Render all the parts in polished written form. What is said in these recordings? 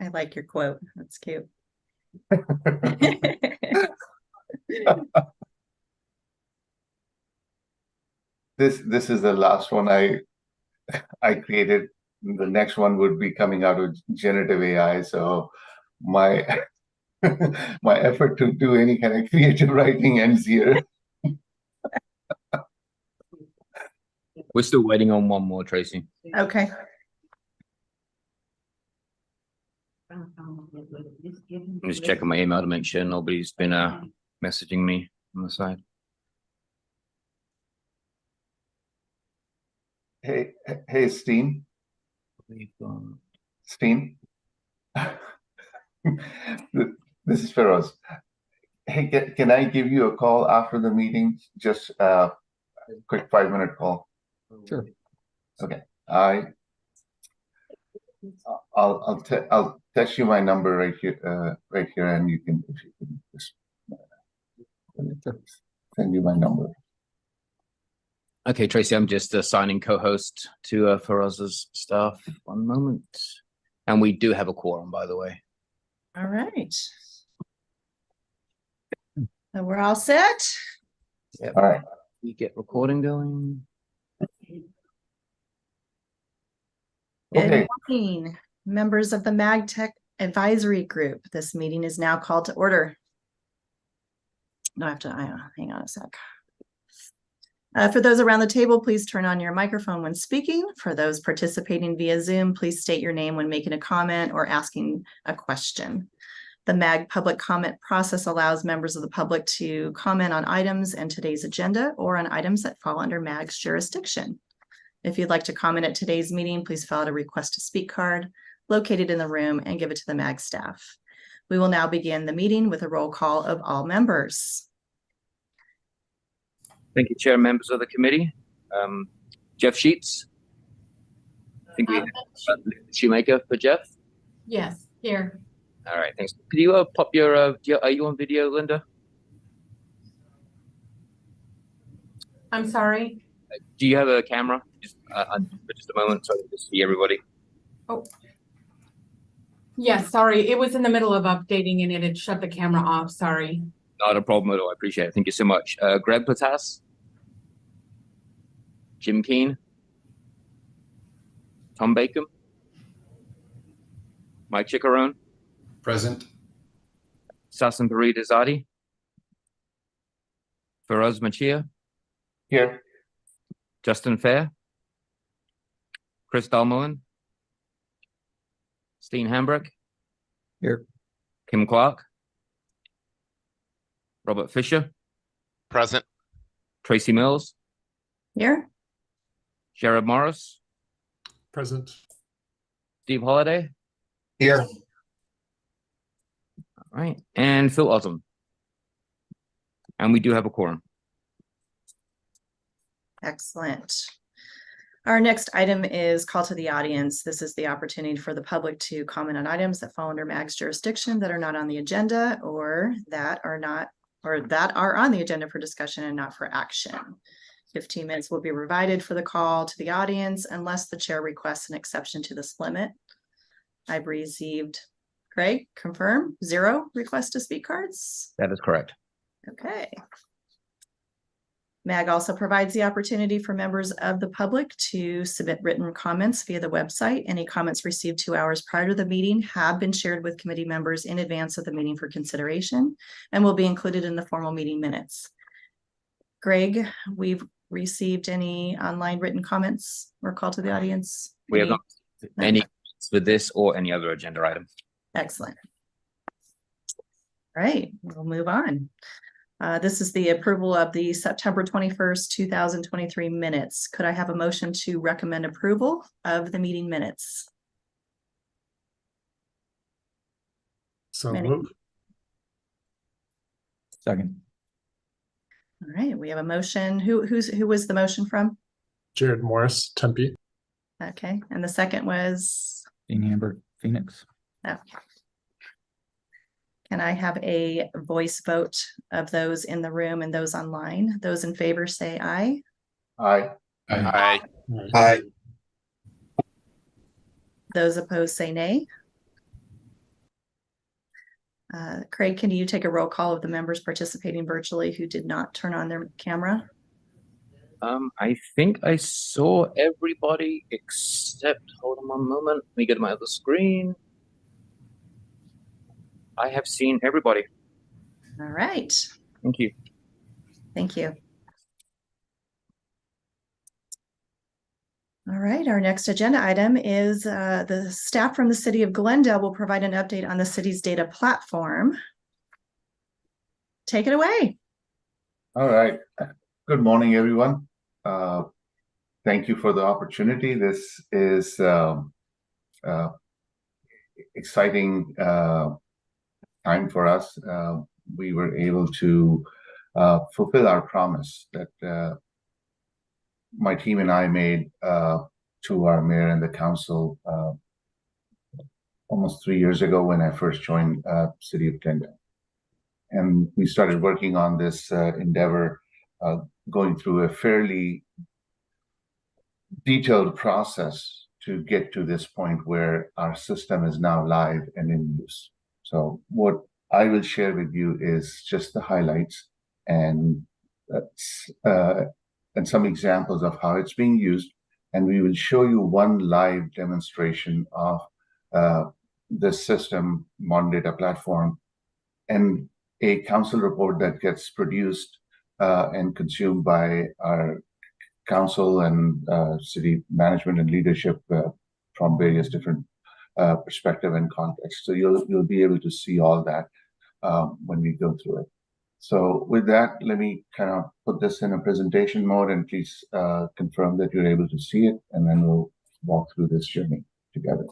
I like your quote. That's cute. This is the last one I created. The next one would be coming out with generative AI. So my my effort to do any kind of creative writing ends here. We're still waiting on one more, Tracy. Okay. I'm just checking my email to make sure nobody's been messaging me on the side. Hey, Steen. Steen. This is Feroz. Hey, can I give you a call after the meeting? Just a quick 5-minute call. Sure. Okay. I'll text you my number right here, and you can, if you can just send you my number. Okay, Tracy, I'm just assigning co-host to Feroz's stuff. One moment. And we do have a quorum, by the way. All right. So we're all set. Yep. All right. We get recording going. Okay. Good morning, members of the MagTech Advisory Group. This meeting is now called to order. No, I have to hang on a sec. For those around the table, please turn on your microphone when speaking. For those participating via Zoom, please state your name when making a comment or asking a question. The MAG public comment process allows members of the public to comment on items in today's agenda or on items that fall under MAG's jurisdiction. If you'd like to comment at today's meeting, please fill out a request to speak card located in the room and give it to the MAG staff. We will now begin the meeting with a roll call of all members. Thank you, Chair, members of the committee. Jeff Sheets. I think we have Shoemaker for Jeff. Yes, here. All right, thanks. Could you pop your, are you on video, Linda? I'm sorry. Do you have a camera? Just for just a moment so I can just see everybody. Oh, yes, sorry. It was in the middle of updating and it had shut the camera off. Sorry. Not a problem at all. I appreciate it. Thank you so much. Greg Platas. Jim Keane. Tom Bacon. Mike Chickarone. Present. Sasan Paridazadi. Feroz Machia. Here. Justin Fair. Chris Dalmoen. Steen Hambrick. Here. Kim Clark. Robert Fisher. Present. Tracy Mills. Here. Jared Morris. Present. Steve Holiday. Here. All right. And Phil Osm. And we do have a quorum. Excellent. Our next item is call to the audience. This is the opportunity for the public to comment on items that fall under MAG's jurisdiction that are not on the agenda or that are on the agenda for discussion and not for action. 15 minutes will be provided for the call to the audience unless the chair requests an exception to this limit. I've received, Craig, confirm, 0 requests to speak cards. That is correct. Okay. MAG also provides the opportunity for members of the public to submit written comments via the website. Any comments received 2 hours prior to the meeting have been shared with committee members in advance of the meeting for consideration and will be included in the formal meeting minutes. Greg, we've received any online written comments or call to the audience? We have not any for this or any other agenda item. Excellent. All right, we'll move on. This is the approval of the September 21st, 2023 minutes. Could I have a motion to recommend approval of the meeting minutes? So moved. Second. All right, we have a motion. Who was the motion from? Jared Morris, Tempe. Okay, and the second was? Dean Hamburg, Phoenix. Okay. Can I have a voice vote of those in the room and those online? Those in favor say aye. Aye. Aye. Aye. Those opposed say nay. Craig, can you take a roll call of the members participating virtually who did not turn on their camera? I think I saw everybody except, hold on one moment, let me go to my other screen. I have seen everybody. All right, Thank you. thank you. All right, our next agenda item is the staff from the city of Glendale will provide an update on the city's data platform. Take it away. All right. Good morning, everyone. Thank you for the opportunity. This is exciting time for us. We were able to fulfill our promise that my team and I made to our mayor and the council almost 3 years ago when I first joined City of Glendale. And we started working on this endeavor, going through a fairly detailed process to get to this point where our system is now live and in use. So what I will share with you is just the highlights and some examples of how it's being used. And we will show you one live demonstration of the system, Modern Data Platform, and a council report that gets produced and consumed by our council and city management and leadership from various different perspective and context. So you'll be able to see all that when we go through it. So with that, let me kind of put this in a presentation mode, and please confirm that you're able to see it, and then we'll walk through this journey together.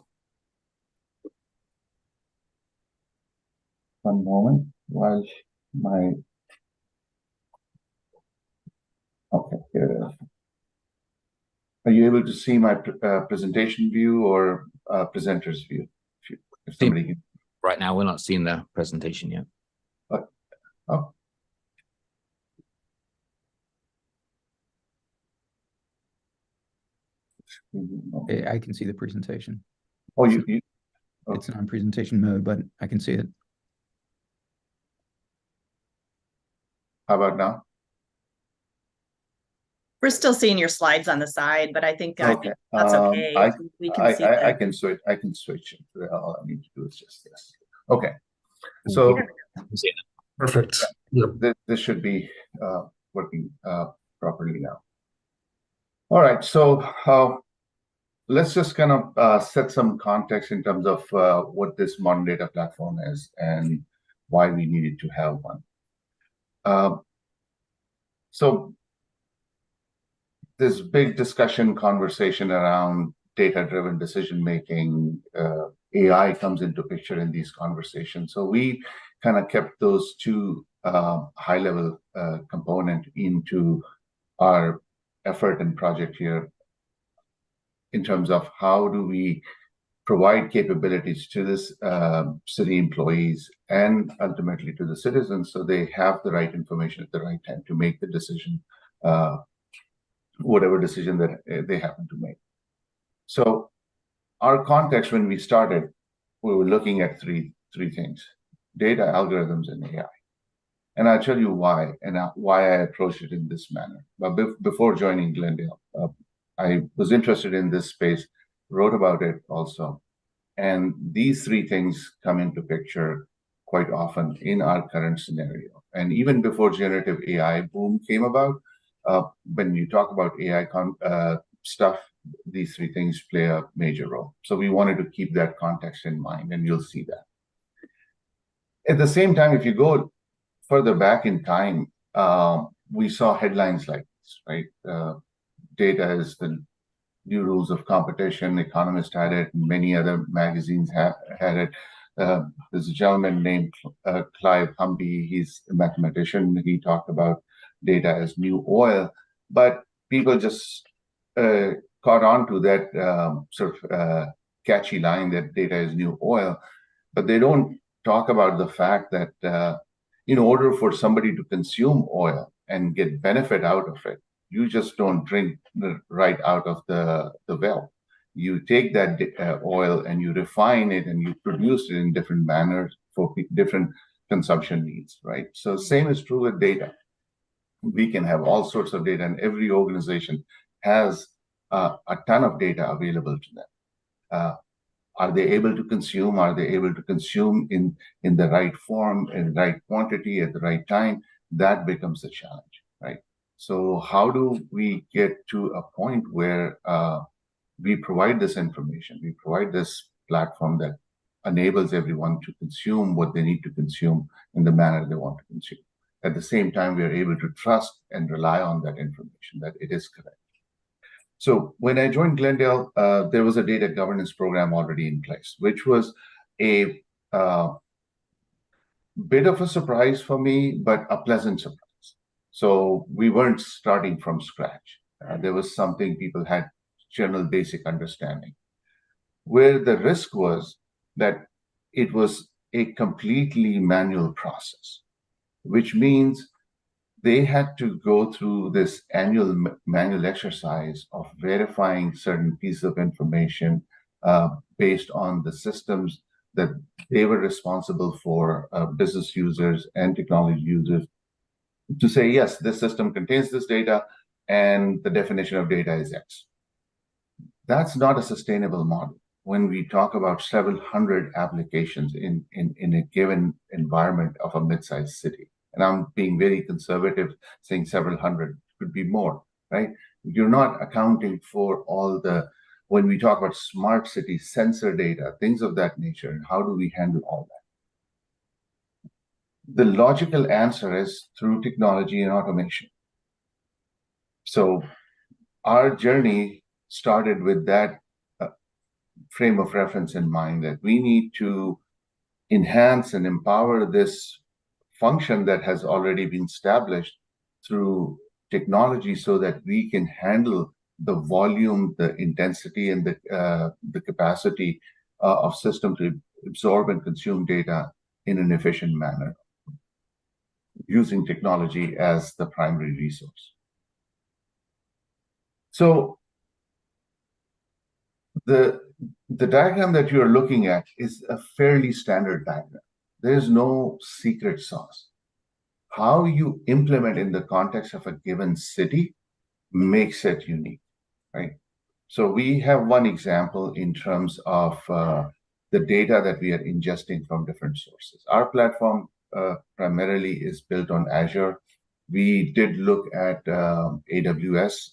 One moment while my, okay, here it is. Are you able to see my presentation view or presenter's view? If somebody can... Right now, we're not seeing the presentation yet. Oh. I can see the presentation. Oh, you It's not in presentation mode, but I can see it. how about now? We're still seeing your slides on the side, but I think Okay. that's okay. We can see I that. can switch. I can switch it. All I need to do is just this. Okay. So Perfect. Yep. this should be working properly now. All right. So let's just kind of set some context in terms of what this Modern Data Platform is and why we needed to have one. So this big discussion conversation around data-driven decision-making, AI comes into picture in these conversations. So we kind of kept those two high-level component into our effort and project here in terms of how do we provide capabilities to this city employees and ultimately to the citizens so they have the right information at the right time to make the decision, whatever decision that they happen to make. So our context when we started, we were looking at three things: data, algorithms, and AI. And I'll tell you why and why I approached it in this manner. But before joining Glendale, I was interested in this space, wrote about it also. And these three things come into picture quite often in our current scenario. And even before generative AI boom came about, when you talk about AI stuff, these three things play a major role. So we wanted to keep that context in mind, and you'll see that. At the same time, if you go further back in time, we saw headlines like this, right? Data is the new rules of competition. Economist had it, and many other magazines had it. There's a gentleman named Clive Humby. He's a mathematician. He talked about data as new oil, but people just caught on to that sort of catchy line that data is new oil, but they don't talk about the fact that in order for somebody to consume oil and get benefit out of it, you just don't drink right out of the well. You take that oil and you refine it and you produce it in different manners for different consumption needs, right? So same is true with data. We can have all sorts of data, and every organization has a ton of data available to them. Are they able to consume? Are they able to consume in the right form, in the right quantity, at the right time? That becomes the challenge, right? So how do we get to a point where we provide this information, we provide this platform that enables everyone to consume what they need to consume in the manner they want to consume? At the same time, we are able to trust and rely on that information, that it is correct. So when I joined Glendale, there was a data governance program already in place, which was a bit of a surprise for me, but a pleasant surprise. So we weren't starting from scratch. There was something people had general basic understanding. Where the risk was that it was a completely manual process, which means they had to go through this annual manual exercise of verifying certain pieces of information based on the systems that they were responsible for, business users and technology users, to say, yes, this system contains this data and the definition of data is X. That's not a sustainable model. When we talk about several hundred applications in a given environment of a mid-sized city, and I'm being very conservative, saying several hundred, could be more, right? You're not accounting for all the, when we talk about smart city sensor data, things of that nature, and how do we handle all that? The logical answer is through technology and automation. So our journey started with that frame of reference in mind, that we need to enhance and empower this function that has already been established through technology so that we can handle the volume, the intensity, and the capacity of system to absorb and consume data in an efficient manner, using technology as the primary resource. So the diagram that you're looking at is a fairly standard diagram. There's no secret sauce. How you implement in the context of a given city makes it unique, right? So we have one example in terms of the data that we are ingesting from different sources. Our platform primarily is built on Azure. We did look at AWS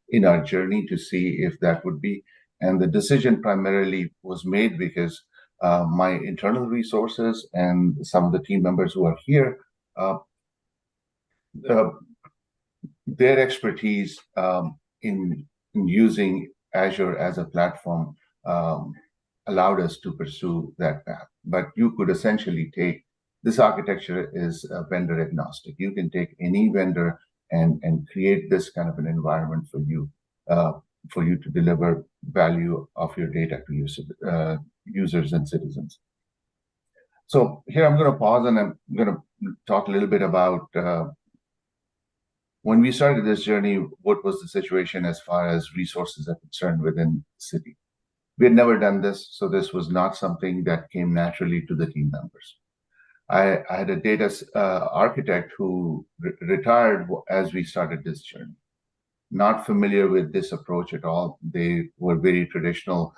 in our journey to see if that would be, and the decision primarily was made because my internal resources and some of the team members who are here, their expertise in using Azure as a platform allowed us to pursue that path. But you could essentially take, this architecture is vendor agnostic. You can take any vendor and create this kind of an environment for you to deliver value of your data to users and citizens. So here I'm going to pause and I'm going to talk a little bit about when we started this journey, what was the situation as far as resources are concerned within the city. We had never done this, so this was not something that came naturally to the team members. I had a data architect who retired as we started this journey. Not familiar with this approach at all. They were very traditional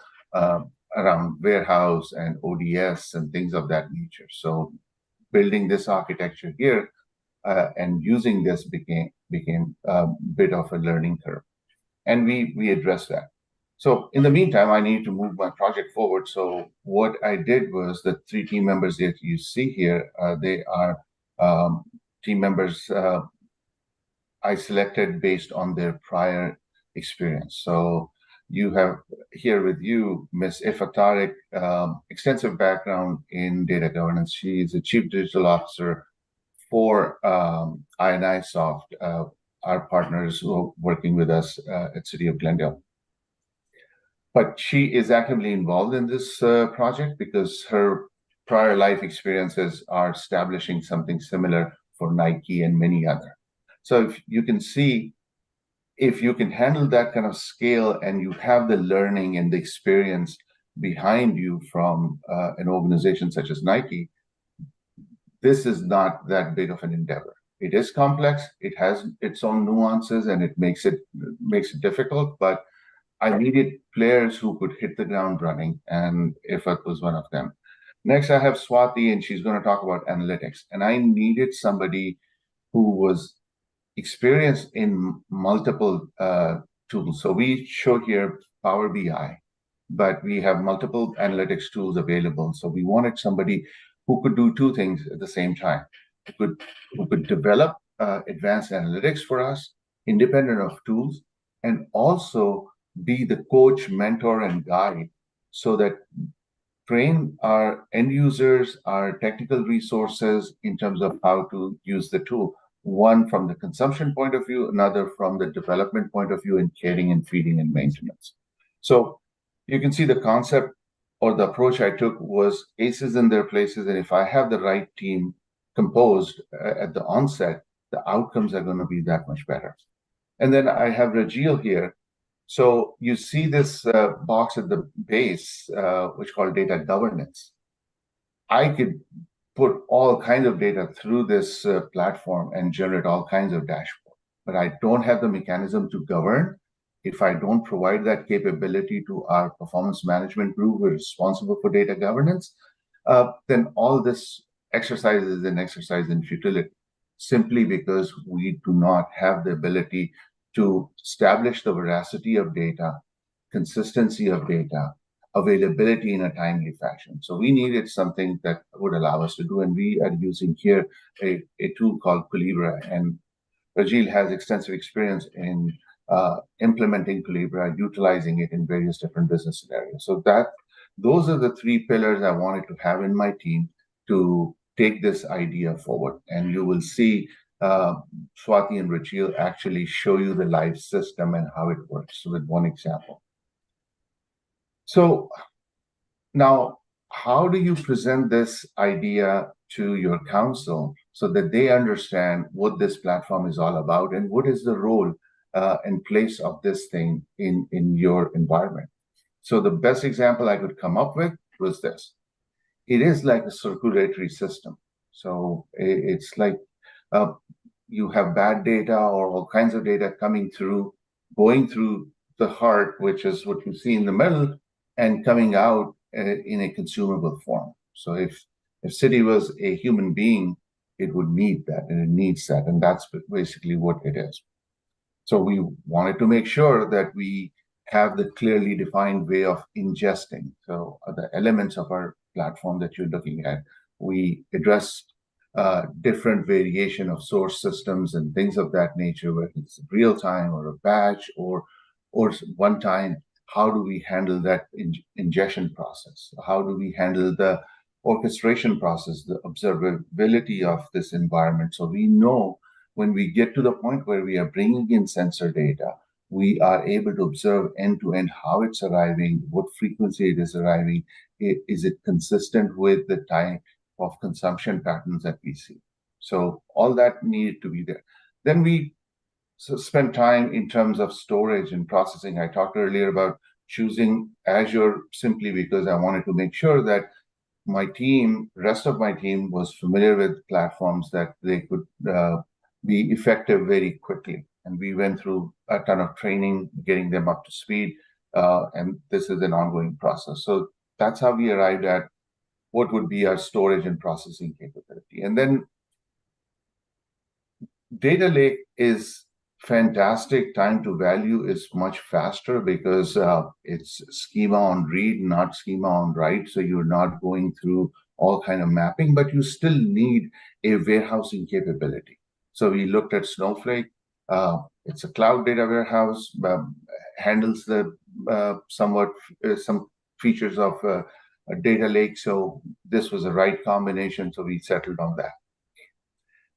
around warehouse and ODS and things of that nature. So building this architecture here and using this became a bit of a learning curve. And we addressed that. So in the meantime, I need to move my project forward. So what I did was the 3 team members that you see here, they are team members I selected based on their prior experience. So you have here with you, Ms. Ifa Tariq, extensive background in data governance. She is a Chief Digital Officer for INI Soft, our partners who are working with us at City of Glendale. But she is actively involved in this project because her prior life experiences are establishing something similar for Nike and many other. So if you can see, if you can handle that kind of scale and you have the learning and the experience behind you from an organization such as Nike, this is not that big of an endeavor. It is complex. It has its own nuances, and it makes it difficult. But I needed players who could hit the ground running, and Ifat was one of them. Next, I have Swati, and she's going to talk about analytics. And I needed somebody who was experienced in multiple tools. So we show here Power BI, but we have multiple analytics tools available. So we wanted somebody who could do two things at the same time. Who could develop advanced analytics for us, independent of tools, and also be the coach, mentor, and guide so that train our end users, our technical resources in terms of how to use the tool. One from the consumption point of view, another from the development point of view in caring and feeding and maintenance. So you can see the concept or the approach I took was aces in their places. And if I have the right team composed at the onset, the outcomes are going to be that much better. And then I have Rajil here. So you see this box at the base, which is called data governance. I could put all kinds of data through this platform and generate all kinds of dashboards, but I don't have the mechanism to govern. If I don't provide that capability to our performance management group who is responsible for data governance, then all this exercise is an exercise in futility, simply because we do not have the ability to establish the veracity of data, consistency of data, availability in a timely fashion. So we needed something that would allow us to do, and we are using here a tool called Collibra, and Rajil has extensive experience in implementing Collibra, utilizing it in various different business scenarios. So those are the three pillars I wanted to have in my team to take this idea forward. And you will see Swati and Rajil actually show you the live system and how it works with one example. So now, how do you present this idea to your council so that they understand what this platform is all about and what is the role and place of this thing in your environment? So the best example I could come up with was this. It is like a circulatory system. So it's like you have bad data or all kinds of data coming through, going through the heart, which is what you see in the middle, and coming out in a consumable form. So if Citi was a human being, it would need that, and it needs that, and that's basically what it is. So we wanted to make sure that we have the clearly defined way of ingesting. So the elements of our platform that you're looking at, we address different variation of source systems and things of that nature, whether it's real time or a batch or one time. How do we handle that ingestion process? How do we handle the orchestration process, the observability of this environment? So we know when we get to the point where we are bringing in sensor data, we are able to observe end-to-end how it's arriving, what frequency it is arriving. Is it consistent with the type of consumption patterns that we see? So all that needed to be there. Then we spend time in terms of storage and processing. I talked earlier about choosing Azure simply because I wanted to make sure that my team, rest of my team, was familiar with platforms that they could be effective very quickly. And we went through a ton of training, getting them up to speed, and this is an ongoing process. So that's how we arrived at what would be our storage and processing capability. And then data lake is fantastic. Time to value is much faster because it's schema on read, not schema on write. So you're not going through all kind of mapping, but you still need a warehousing capability. So we looked at Snowflake. It's a cloud data warehouse, handles the some features of a data lake. So this was the right combination. So we settled on that.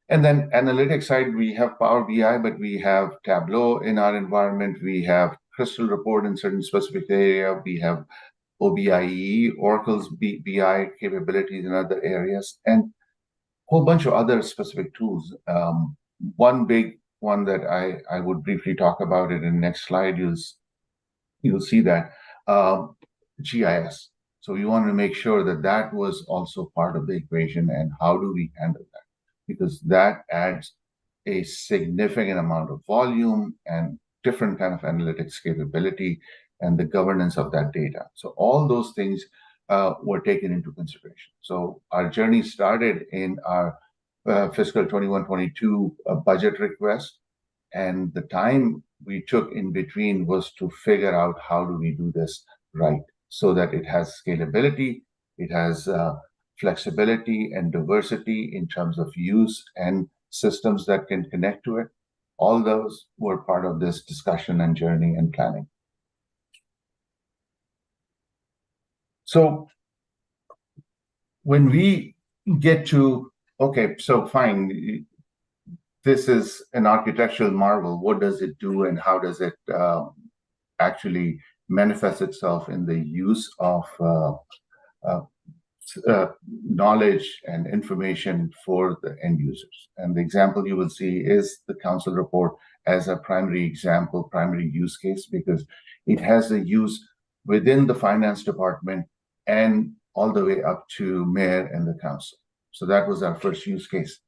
And then analytics side, we have Power BI, but we have Tableau in our environment. We have Crystal Report in certain specific area. We have OBIE, Oracle's BI capabilities in other areas, and a whole bunch of other specific tools. One big one that I would briefly talk about it in the next slide, you'll see that GIS. So we wanted to make sure that that was also part of the equation, and how do we handle that? Because that adds a significant amount of volume and different kind of analytics capability and the governance of that data. So all those things were taken into consideration. So our journey started in our fiscal 21-22 budget request, and the time we took in between was to figure out how do we do this right, so that it has scalability, it has flexibility and diversity in terms of use and systems that can connect to it. All those were part of this discussion and journey and planning. So when we get to, okay, so fine, this is an architectural marvel. What does it do, and how does it actually manifest itself in the use of knowledge and information for the end users? And the example you will see is the council report as a primary example, primary use case, because it has a use within the finance department and all the way up to mayor and the council. So that was our first use case.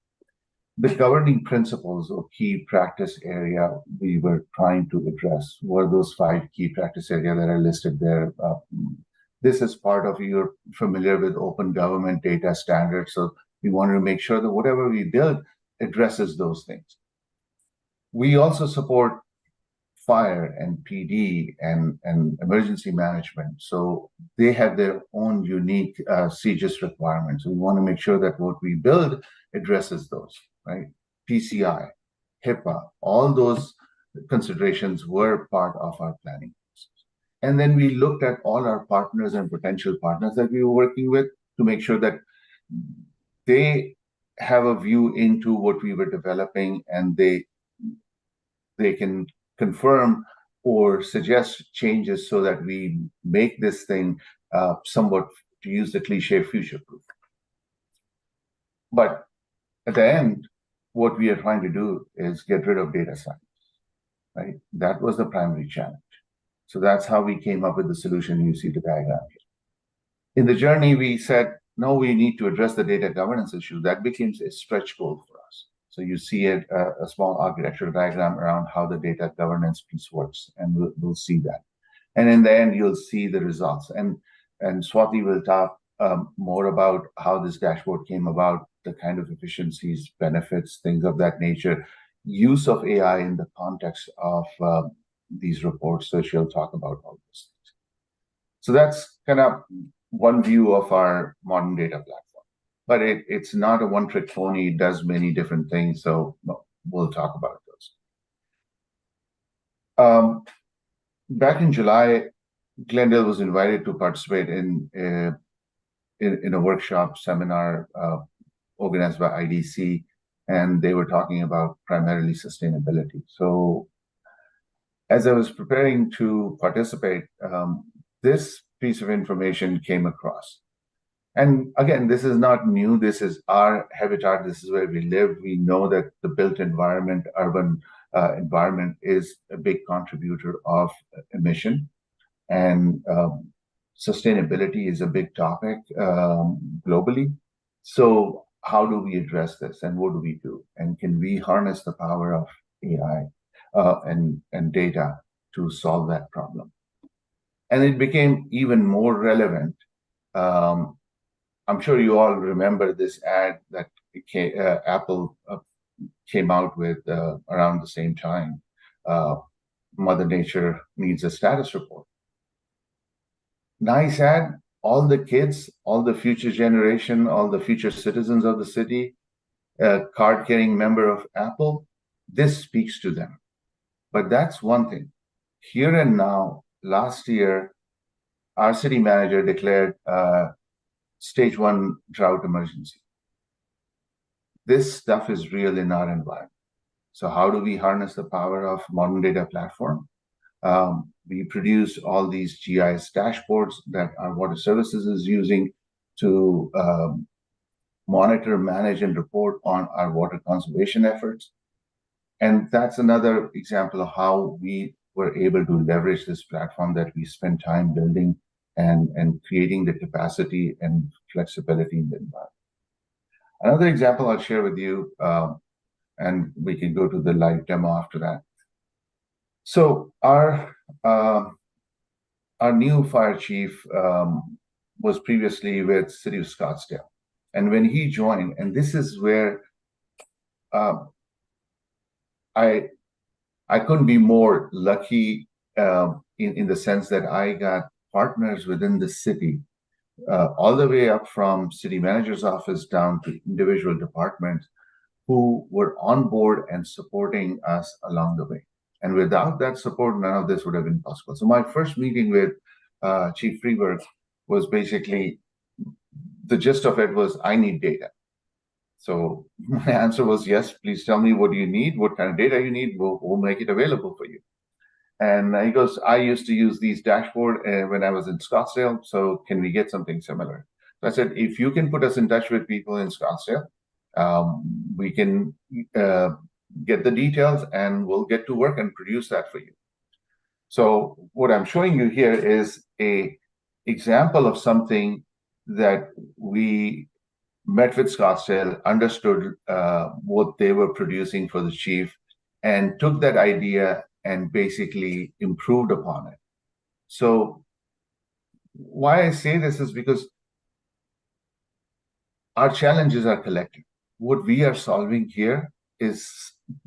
The governing principles or key practice area we were trying to address were those 5 key practice areas that are listed there. This is part of, you're familiar with open government data standards. So we wanted to make sure that whatever we build addresses those things. We also support fire and PD and emergency management. So they have their own unique CGIS requirements. We want to make sure that what we build addresses those, right? PCI, HIPAA, all those considerations were part of our planning process. And then we looked at all our partners and potential partners that we were working with to make sure that they have a view into what we were developing, and they can confirm or suggest changes so that we make this thing somewhat, to use the cliche, future-proof. But at the end, what we are trying to do is get rid of data science, right? That was the primary challenge. So that's how we came up with the solution. You see the diagram here. In the journey, we said, no, we need to address the data governance issue. That became a stretch goal for us. So you see a small architectural diagram around how the data governance piece works, and we'll see that. And in the end, you'll see the results. And Swati will talk more about how this dashboard came about, the kind of efficiencies, benefits, things of that nature, use of AI in the context of these reports. So she'll talk about all those things. So that's kind of one view of our modern data platform. But it's not a one-trick pony. It does many different things. So we'll talk about those. Back in July, Glendale was invited to participate in a workshop seminar organized by IDC, and they were talking about primarily sustainability. So as I was preparing to participate, this piece of information came across. And again, this is not new. This is our habitat. This is where we live. We know that the built environment, urban environment, is a big contributor of emission. And sustainability is a big topic globally. So how do we address this, and what do we do? And can we harness the power of AI and data to solve that problem? And it became even more relevant. I'm sure you all remember this ad that Apple came out with around the same time. Mother Nature needs a status report. Nice ad. All the kids, all the future generation, all the future citizens of the city, card-carrying member of Apple, this speaks to them. But that's one thing. Here and now, last year, our city manager declared stage 1 drought emergency. This stuff is real in our environment. So how do we harness the power of modern data platform? We produce all these GIS dashboards that our water services is using to monitor, manage, and report on our water conservation efforts. And that's another example of how we were able to leverage this platform that we spent time building and creating the capacity and flexibility in the environment. Another example I'll share with you, and we can go to the live demo after that. So our new fire chief was previously with City of Scottsdale. And when he joined, and this is where I couldn't be more lucky in the sense that I got partners within the city, all the way up from city manager's office down to individual departments who were on board and supporting us along the way. And without that support, none of this would have been possible. So my first meeting with Chief Freeberg was basically, the gist of it was, I need data. So my answer was, yes, please tell me what you need, what kind of data you need, we'll make it available for you. And he goes, I used to use these dashboard when I was in Scottsdale, so can we get something similar? So I said, if you can put us in touch with people in Scottsdale, we can get the details and we'll get to work and produce that for you. So what I'm showing you here is a example of something that we met with Scottsdale, understood what they were producing for the chief, and took that idea and basically improved upon it. So why I say this is because our challenges are collective. What we are solving here is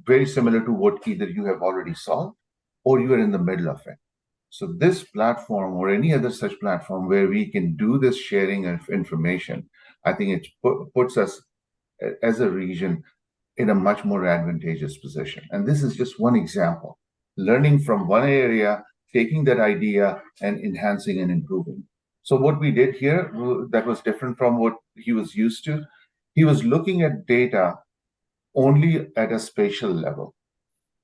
very similar to what either you have already solved or you are in the middle of it. So this platform or any other such platform where we can do this sharing of information, I think it puts us as a region in a much more advantageous position. And this is just one example. Learning from one area, taking that idea and enhancing and improving. So what we did here that was different from what he was used to, he was looking at data only at a spatial level,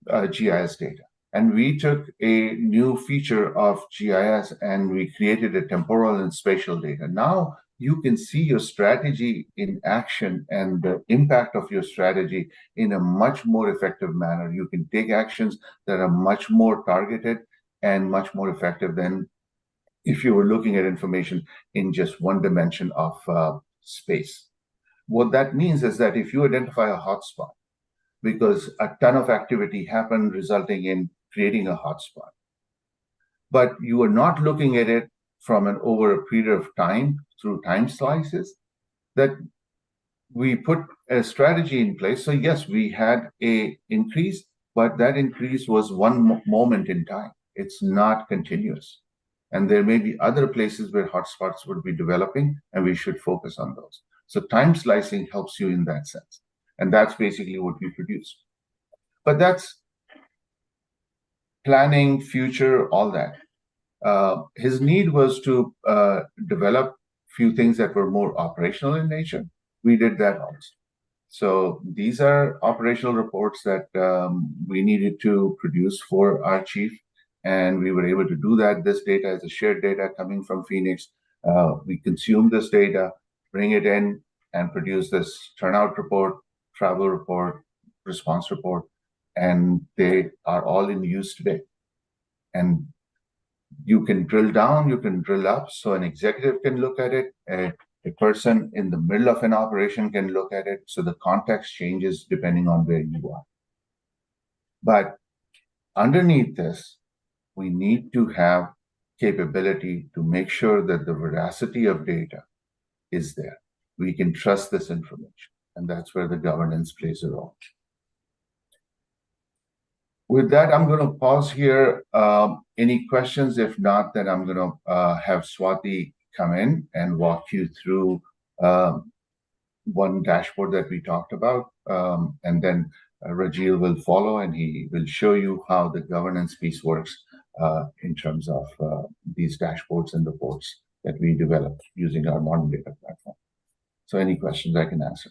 GIS data. And we took a new feature of GIS and we created a temporal and spatial data. Now you can see your strategy in action and the impact of your strategy in a much more effective manner. You can take actions that are much more targeted and much more effective than if you were looking at information in just one dimension of space. What that means is that if you identify a hotspot, because a ton of activity happened resulting in creating a hotspot, but you are not looking at it from an over a period of time through time slices, that we put a strategy in place. So yes, we had a increase, but that increase was one moment in time. It's not continuous. And there may be other places where hotspots would be developing, and we should focus on those. So time slicing helps you in that sense. And that's basically what we produce. But that's planning, future, all that. His need was to develop few things that were more operational in nature. We did that also. So these are operational reports that we needed to produce for our chief, and we were able to do that. This data is a shared data coming from Phoenix. We consume this data, bring it in, and produce this turnout report, travel report, response report, and they are all in use today. And you can drill down, you can drill up, so an executive can look at it, a person in the middle of an operation can look at it, so the context changes depending on where you are. But underneath this, we need to have capability to make sure that the veracity of data is there. We can trust this information, and that's where the governance plays a role. With that, I'm going to pause here. Any questions? If not, then I'm going to have Swati come in and walk you through one dashboard that we talked about. And then Rajil will follow and he will show you how the governance piece works in terms of these dashboards and reports that we developed using our modern data platform. So any questions I can answer.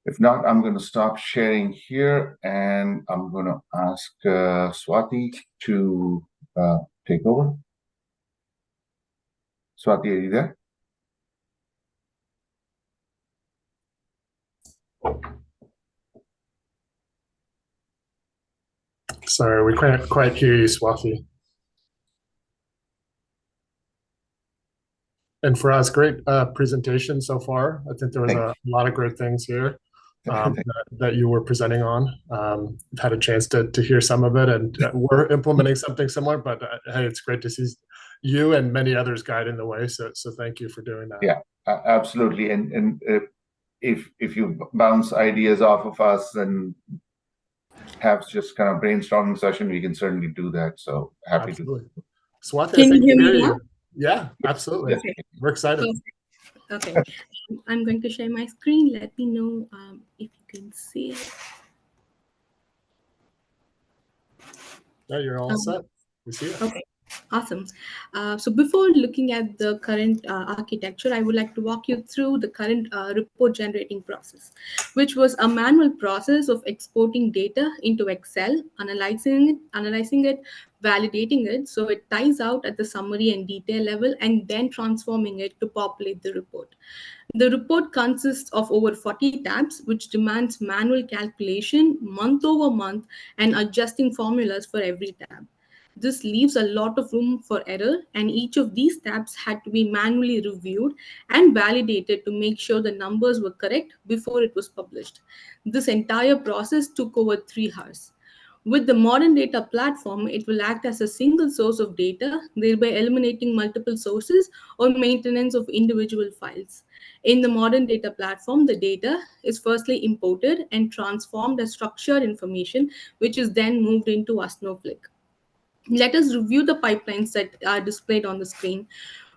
If not, I'm going to stop sharing here and I'm going to ask Swati to take over. Swati, are you there? Sorry, we can't quite hear you, Swathi. And for us, great presentation so far. I think there was a lot of great things here that you were presenting on. I've had a chance to hear some of it, and we're implementing something similar, but hey, it's great to see you and many others guiding the way. So thank you for doing that. Yeah, absolutely. And if you bounce ideas off of us and have just kind of brainstorming session, we can certainly do that. So happy Absolutely. to. Swathi, Can I think you we hear hear me you. Yeah, absolutely. Okay. We're excited. Okay. I'm going to share my screen. Let me know if you can see it. Yeah, you're all set. We see it. Okay. Awesome. So before looking at the current architecture, I would like to walk you through the current report generating process, which was a manual process of exporting data into Excel, analyzing it, validating it, so it ties out at the summary and detail level, and then transforming it to populate the report. The report consists of over 40 tabs, which demands manual calculation month over month and adjusting formulas for every tab. This leaves a lot of room for error, and each of these tabs had to be manually reviewed and validated to make sure the numbers were correct before it was published. This entire process took over 3 hours. With the modern data platform, it will act as a single source of data, thereby eliminating multiple sources or maintenance of individual files. In the modern data platform, the data is firstly imported and transformed as structured information, which is then moved into a Snowflake. Let us review the pipelines that are displayed on the screen.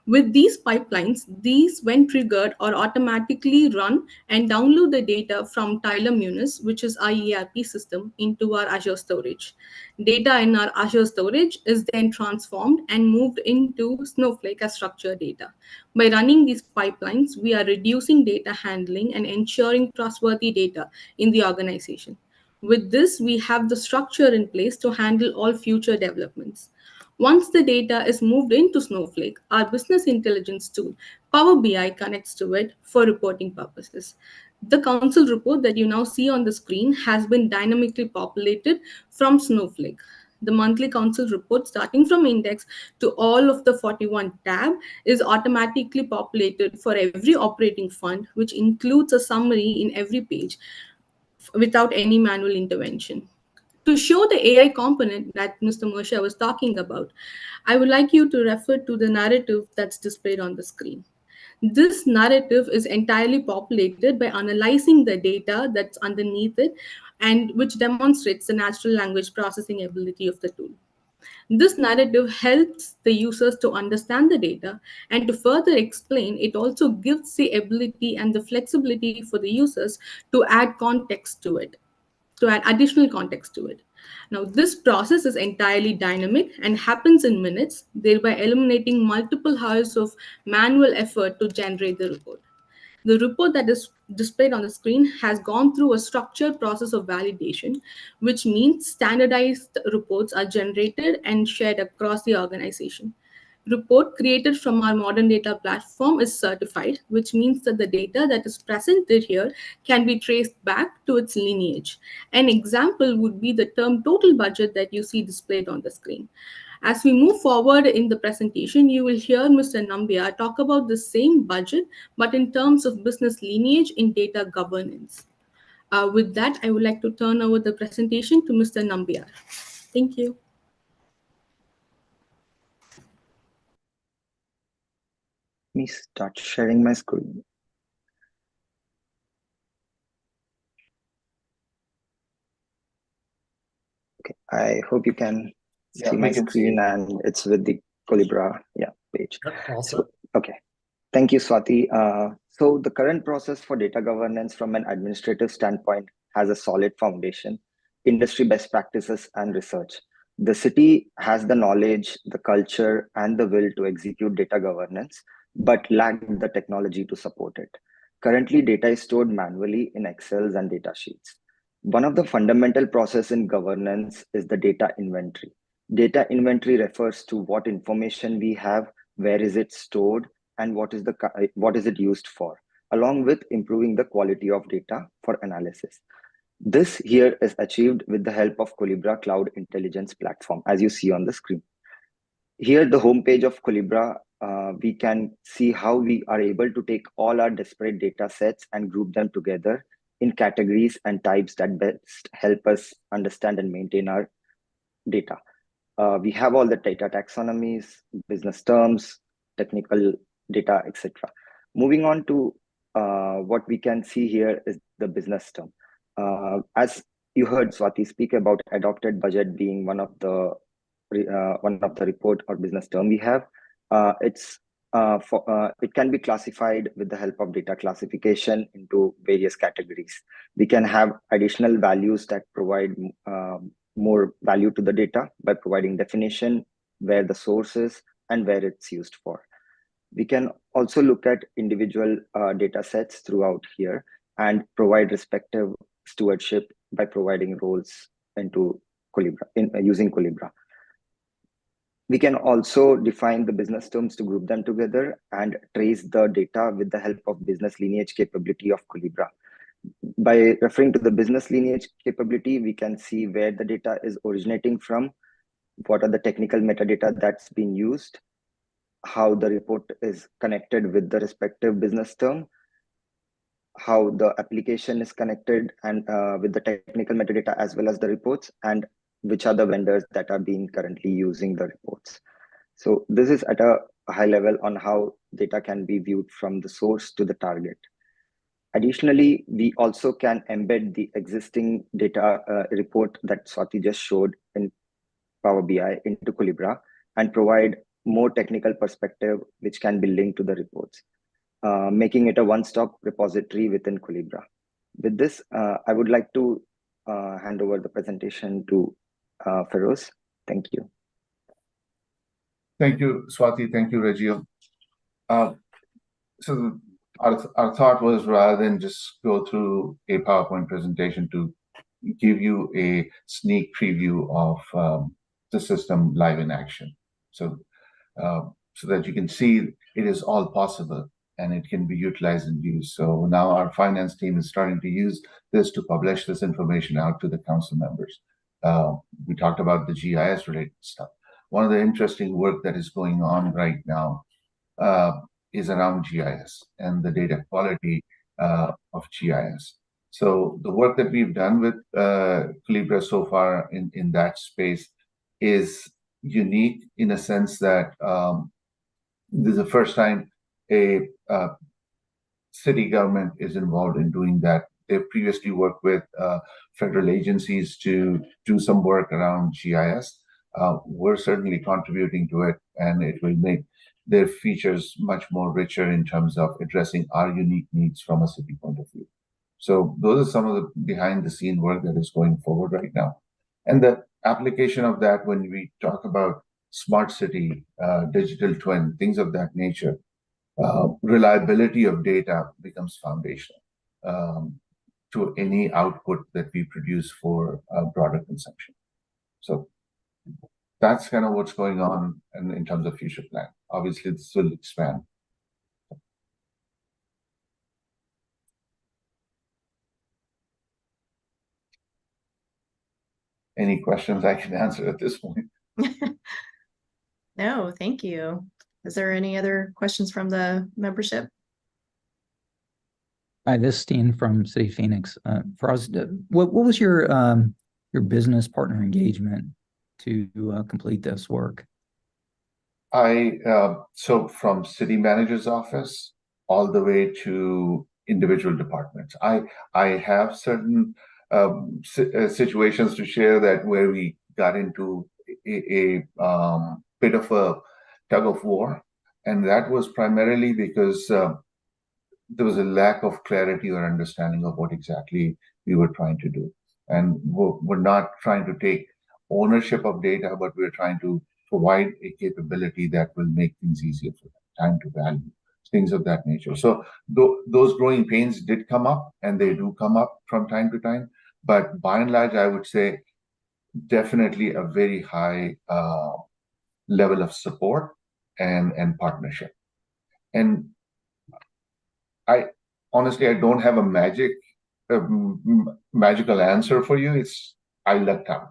With these pipelines, these, when triggered, are automatically run and download the data from Tyler Munis, which is our ERP system, into our Azure storage. Data in our Azure storage is then transformed and moved into Snowflake as structured data. By running these pipelines, we are reducing data handling and ensuring trustworthy data in the organization. With this, we have the structure in place to handle all future developments. Once the data is moved into Snowflake, our business intelligence tool, Power BI, connects to it for reporting purposes. The council report that you now see on the screen has been dynamically populated from Snowflake. The monthly council report, starting from index to all of the 41 tab, is automatically populated for every operating fund, which includes a summary in every page without any manual intervention. To show the AI component that Mr. Moshe was talking about, I would like you to refer to the narrative that's displayed on the screen. This narrative is entirely populated by analyzing the data that's underneath it, and which demonstrates the natural language processing ability of the tool. This narrative helps the users to understand the data, and to further explain, it also gives the ability and the flexibility for the users to add context to it, to add additional context to it. Now, this process is entirely dynamic and happens in minutes, thereby eliminating multiple hours of manual effort to generate the report. The report that is displayed on the screen has gone through a structured process of validation, which means standardized reports are generated and shared across the organization. Report created from our modern data platform is certified, which means that the data that is presented here can be traced back to its lineage. An example would be the term total budget that you see displayed on the screen. As we move forward in the presentation, you will hear Mr. Nambiar talk about the same budget, but in terms of business lineage in data governance. With that, I would like to turn over the presentation to Mr. Nambiar. Thank you. Let me start sharing my screen. Okay, I hope you can see my screen, and it's with the Colibra page. Also. Okay, thank you, Swathi. So the current process for data governance from an administrative standpoint has a solid foundation, industry best practices, and research. The city has the knowledge, the culture, and the will to execute data governance, but lack the technology to support it. Currently, data is stored manually in Excels and data sheets. One of the fundamental process in governance is the data inventory. Data inventory refers to what information we have, where is it stored, and what is it used for, along with improving the quality of data for analysis. This here is achieved with the help of Collibra Cloud Intelligence Platform, as you see on the screen. Here, the homepage of Collibra, we can see how we are able to take all our disparate data sets and group them together in categories and types that best help us understand and maintain our data. We have all the data taxonomies, business terms, technical data, etc. Moving on to what we can see here is the business term. As you heard Swati speak about adopted budget being one of the report or business term we have, it can be classified with the help of data classification into various categories. We can have additional values that provide more value to the data by providing definition, where the source is, and where it's used for. We can also look at individual data sets throughout here and provide respective stewardship by providing roles into Collibra, using Collibra. We can also define the business terms to group them together and trace the data with the help of business lineage capability of Collibra. By referring to the business lineage capability, we can see where the data is originating from, what are the technical metadata that's been used, how the report is connected with the respective business term, how the application is connected and with the technical metadata as well as the reports, and which are the vendors that are being currently using the reports. So this is at a high level on how data can be viewed from the source to the target. Additionally, we also can embed the existing data report that Swati just showed in Power BI into Collibra and provide more technical perspective, which can be linked to the reports, making it a one-stop repository within Collibra. With this, I would like to hand over the presentation to Feroz. Thank you. Thank you, Swati. Thank you, Regio. So our thought was, rather than just go through a PowerPoint presentation, to give you a sneak preview of the system live in action. So that you can see it is all possible and it can be utilized and used. So now our finance team is starting to use this to publish this information out to the council members. We talked about the GIS related stuff. One of the interesting work that is going on right now is around GIS and the data quality of GIS. So the work that we've done with Collibra so far in that space is unique in a sense that this is the first time a city government is involved in doing that. They've previously worked with federal agencies to do some work around GIS. We're certainly contributing to it, and it will make their features much more richer in terms of addressing our unique needs from a city point of view. So those are some of the behind the scene work that is going forward right now. And the application of that, when we talk about smart city, digital twin, things of that nature, reliability of data becomes foundational to any output that we produce for broader consumption. So that's kind of what's going on in terms of future plan. Obviously, this will expand. Any questions I can answer at this point? No, thank you. Is there any other questions from the membership? Hi, this is Steen from City Phoenix. Feroz, what was your business partner engagement to complete this work? So from city manager's office all the way to individual departments. I have certain situations to share that where we got into a bit of a tug of war, and that was primarily because there was a lack of clarity or understanding of what exactly we were trying to do. And we're not trying to take ownership of data, but we're trying to provide a capability that will make things easier for them, time to value, things of that nature. So those growing pains did come up, and they do come up from time to time. But by and large, I would say definitely a very high level of support and partnership. And I honestly don't have a magic magical answer for you. It's I lucked out.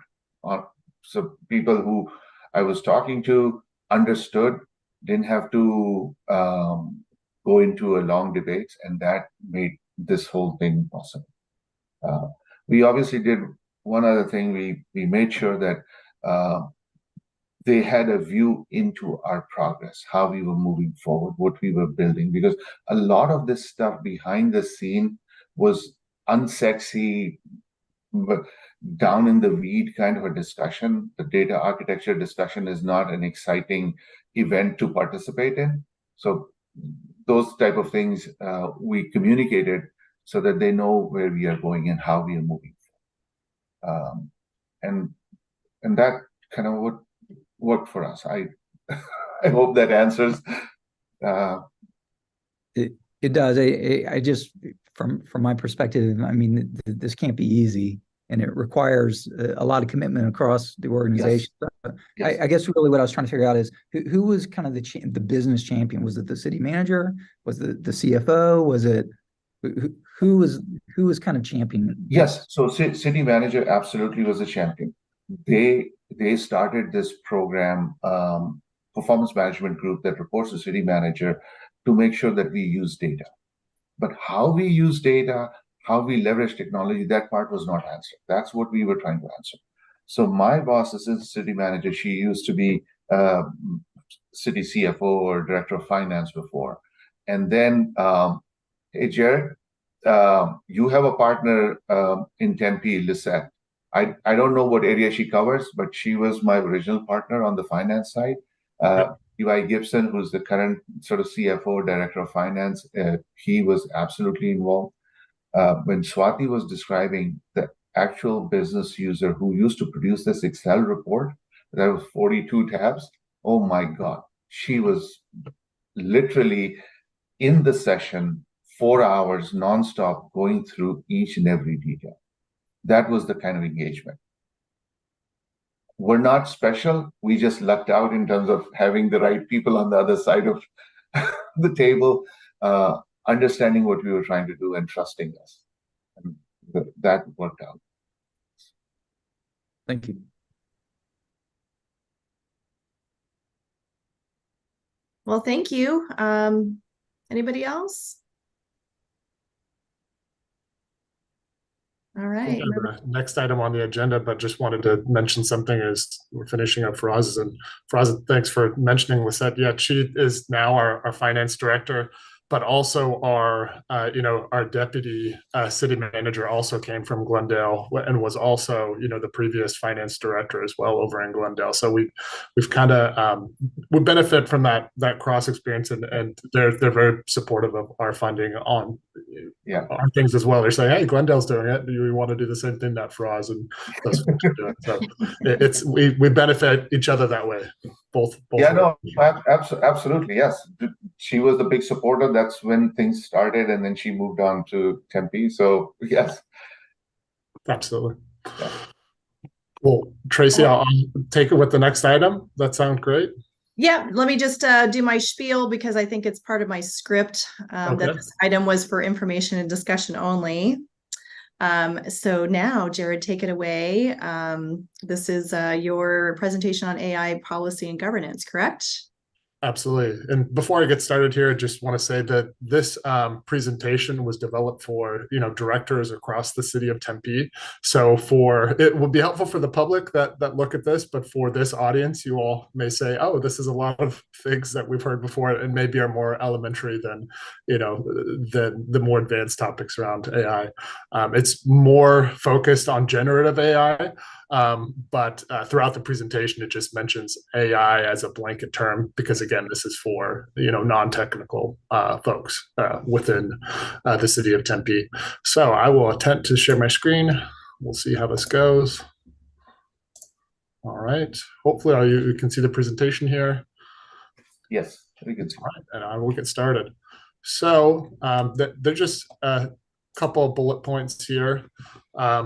So people who I was talking to understood, didn't have to go into a long debate, and that made this whole thing possible. We obviously did one other thing. We made sure that they had a view into our progress, how we were moving forward, what we were building, because a lot of this stuff behind the scene was unsexy, but down in the weed kind of a discussion. The data architecture discussion is not an exciting event to participate in. So those type of things we communicated so that they know where we are going and how we are moving. And that kind of would work for us. I hope that answers. It does. I just, from my perspective, I mean, this can't be easy, and it requires a lot of commitment across the organization. Yes. I guess really what I was trying to figure out is who was kind of the business champion? Was it the city manager? Was it the CFO? Was it who was kind of championing? Yes. So city manager absolutely was a champion. They started this program, performance management group that reports to city manager, to make sure that we use data. But how we use data, how we leverage technology, that part was not answered. That's what we were trying to answer. So my boss is a city manager. She used to be city CFO or director of finance before. And then, hey, Jared, you have a partner in Tempe, Lisette. I don't know what area she covers, but she was my original partner on the finance side. Eli Gibson, who's the current sort of CFO, director of finance, he was absolutely involved. When Swati was describing the actual business user who used to produce this Excel report, that was 42 tabs. Oh my God. She was literally in the session, 4 hours nonstop, going through each and every detail. That was the kind of engagement. We're not special. We just lucked out in terms of having the right people on the other side of the table, understanding what we were trying to do and trusting us. And that worked out. Thank you. Well, thank you. Anybody else? All right. The next item on the agenda, but just wanted to mention something as we're finishing up Faraz. And Faraz, thanks for mentioning Lisette. Yeah, she is now our finance director, but also our deputy city manager also came from Glendale and was also, the previous finance director as well over in Glendale. So we've kind of we benefit from that cross experience, and they're very supportive of our funding on things as well. They're saying, hey, Glendale's doing it. Do we want to do the same thing that Faraz and those folks are doing? So it's we benefit each other that way. Both yeah, no, absolutely, yes. She was the big supporter. That's when things started, and then she moved on to Tempe. So yes, absolutely. Yeah. Well, Tracy, I'll take it with the next item. That sounds great. Yeah, let me just do my spiel because I think it's part of my script that this item was for information and discussion only. So now, Jared, take it away. This is your presentation on AI policy and governance, correct? Absolutely. And before I get started here, I just want to say that this presentation was developed for, directors across the city of Tempe. So it would be helpful for the public that look at this, but for this audience, you all may say, oh, this is a lot of things that we've heard before and maybe are more elementary than, the more advanced topics around AI. It's more focused on generative AI. But throughout the presentation, it just mentions AI as a blanket term because, again, this is for non-technical folks within the city of Tempe. So I will attempt to share my screen. We'll see how this goes. All right. Hopefully you can see the presentation here. Yes, we can see. All right, and I will get started. So there's just a couple of bullet points here.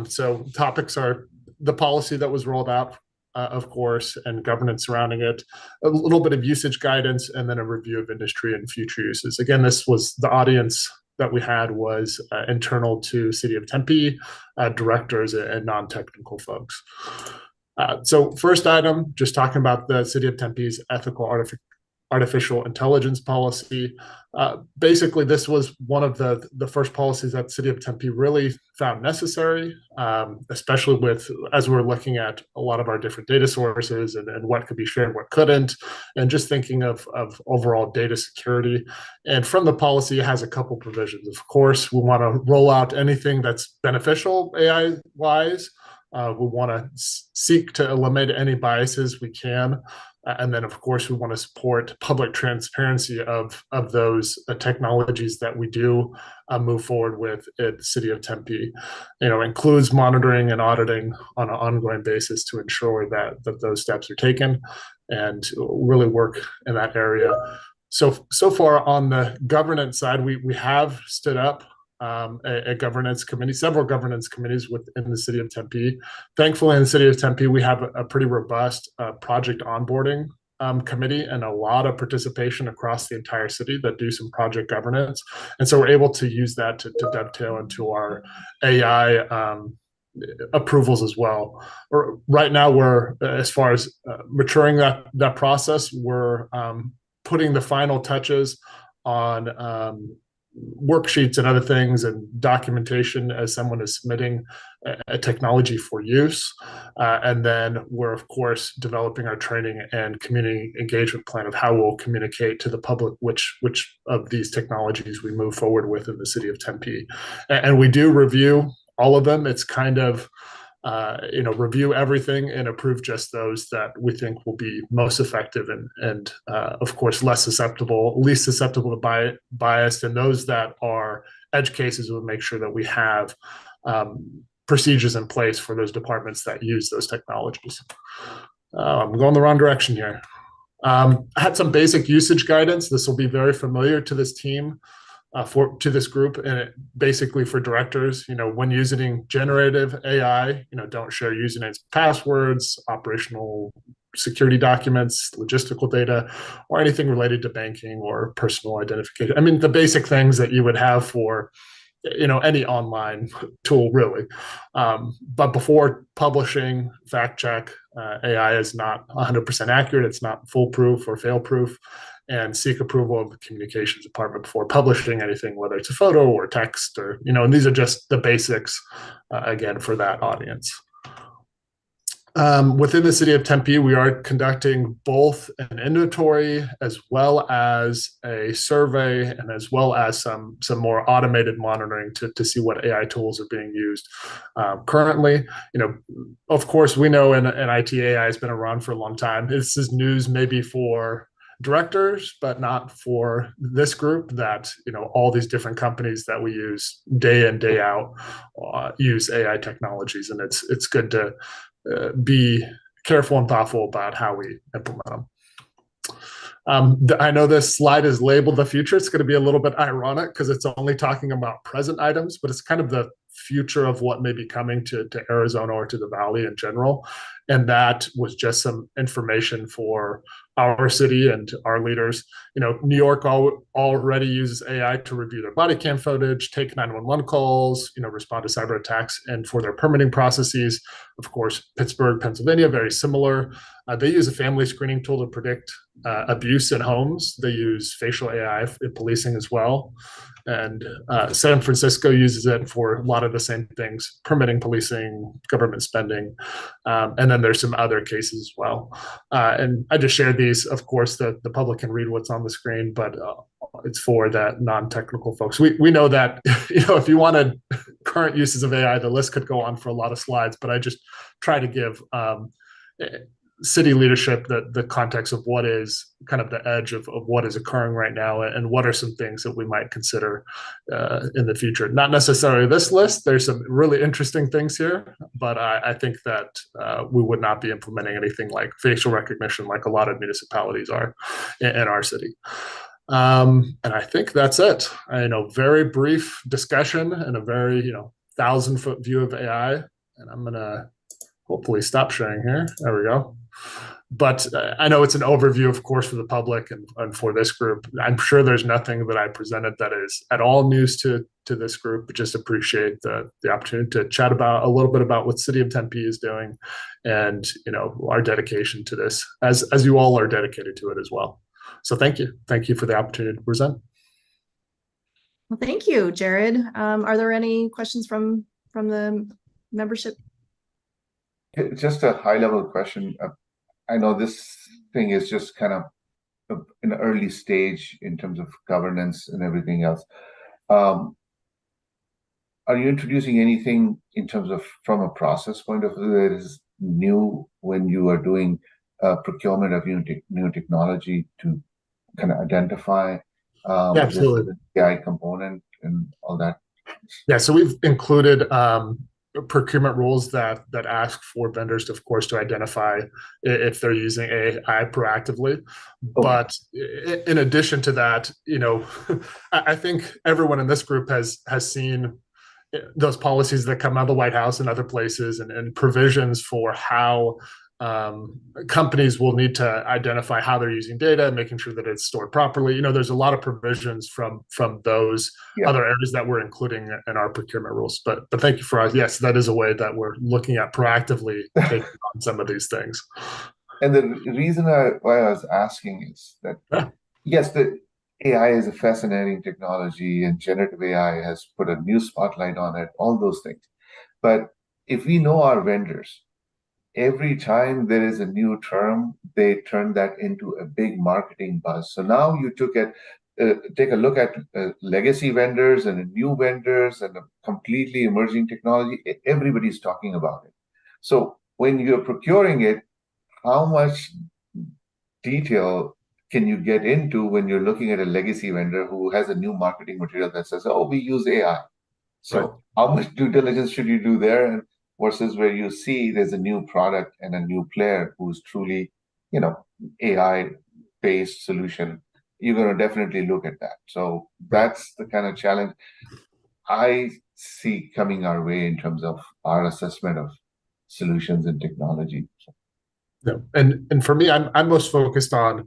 So topics are the policy that was rolled out, of course, and governance surrounding it, a little bit of usage guidance, and then a review of industry and future uses. Again, this was the audience that we had was internal to City of Tempe, directors and non-technical folks. So first item, just talking about the City of Tempe's ethical artificial intelligence policy. Basically, this was one of the first policies that City of Tempe really found necessary, especially as we're looking at a lot of our different data sources and what could be shared, what couldn't, and just thinking of overall data security. And from the policy, it has a couple provisions. Of course, we want to roll out anything that's beneficial AI-wise. We want to seek to eliminate any biases we can. And then, of course, we want to support public transparency of those technologies that we do move forward with at the City of Tempe. Includes monitoring and auditing on an ongoing basis to ensure that those steps are taken and really work in that area. So far on the governance side, we have stood up a governance committee, several governance committees within the City of Tempe. Thankfully, in the City of Tempe, we have a pretty robust project onboarding committee and a lot of participation across the entire city that do some project governance. And so we're able to use that to dovetail into our AI approvals as well. Right now, we're, as far as maturing that process, we're putting the final touches on worksheets and other things and documentation as someone is submitting a technology for use. And then we're, of course, developing our training and community engagement plan of how we'll communicate to the public which of these technologies we move forward with in the City of Tempe. And we do review all of them. It's kind of review everything and approve just those that we think will be most effective and of course, least susceptible to bias, and those that are edge cases will make sure that we have procedures in place for those departments that use those technologies. I'm going the wrong direction here. I had some basic usage guidance. This will be very familiar to this team. To this group, and basically for directors, when using generative AI, don't share usernames, passwords, operational security documents, logistical data, or anything related to banking or personal identification. I mean, the basic things that you would have for any online tool, really. But before publishing, fact check. AI is not 100% accurate. It's not foolproof or fail-proof. And seek approval of the communications department before publishing anything, whether it's a photo or text or, and these are just the basics, again, for that audience. Within the City of Tempe, we are conducting both an inventory as well as a survey and as well as some more automated monitoring to see what AI tools are being used. Currently, of course, we know in IT AI has been around for a long time. This is news maybe for directors, but not for this group that, all these different companies that we use day in, day out use AI technologies. And it's good to be careful and thoughtful about how we implement them. I know this slide is labeled the future. It's going to be a little bit ironic because it's only talking about present items, but it's kind of the future of what may be coming to Arizona or to the Valley in general. And that was just some information for our city and our leaders. New York already uses AI to review their body cam footage, take 911 calls, respond to cyber attacks, and for their permitting processes. Of course, Pittsburgh, Pennsylvania, very similar. They use a family screening tool to predict abuse in homes. They use facial AI in policing as well. And San Francisco uses it for a lot of the same things, permitting, policing, government spending. And then there's some other cases as well. And I just shared these. Of course, the public can read what's on the screen, but it's for that non-technical folks. We know that, if you wanted current uses of AI, the list could go on for a lot of slides, but I just try to give city leadership the context of what is kind of the edge of what is occurring right now and what are some things that we might consider in the future. Not necessarily this list. There's some really interesting things here, but I think that we would not be implementing anything like facial recognition like a lot of municipalities are in our city. And I think that's it. Very brief discussion and a very 1,000-foot view of AI. And I'm going to hopefully stop sharing here. There we go. But I know it's an overview, of course, for the public and for this group. I'm sure there's nothing that I presented that is at all news to this group, but just appreciate the opportunity to chat about a little bit about what City of Tempe is doing and, you know, our dedication to this, as you all are dedicated to it as well. So thank you. Thank you for the opportunity to present. Well, thank you, Jared. Are there any questions from the membership? Just a high level question. I know this thing is just kind of an early stage in terms of governance and everything else. Are you introducing anything in terms of, from a process point of view, that is new when you are doing procurement of new technology to kind of identify Absolutely. the AI component and all that? Yeah, so we've included procurement rules that ask for vendors to, of course, to identify if they're using AI proactively. Okay. But in addition to that, you know, I think everyone in this group has seen those policies that come out of the White House and other places, and provisions for how companies will need to identify how they're using data, making sure that it's stored properly. You know, there's a lot of provisions from those other areas that we're including in our procurement rules. But thank you for us. Yes, that is a way that we're looking at proactively taking on some of these things. And the reason why I was asking is that, yes, the AI is a fascinating technology, and generative AI has put a new spotlight on it, all those things. But if we know our vendors, every time there is a new term, they turn that into a big marketing buzz. So now you take a look at legacy vendors and new vendors and a completely emerging technology. Everybody's talking about it. So when you're procuring it, how much detail can you get into when you're looking at a legacy vendor who has a new marketing material that says, oh, we use AI? So how much due diligence should you do there? And versus where you see there's a new product and a new player who's truly, you know, AI-based solution, you're going to definitely look at that. So that's the kind of challenge I see coming our way in terms of our assessment of solutions and technology. Yeah. And for me, I'm most focused on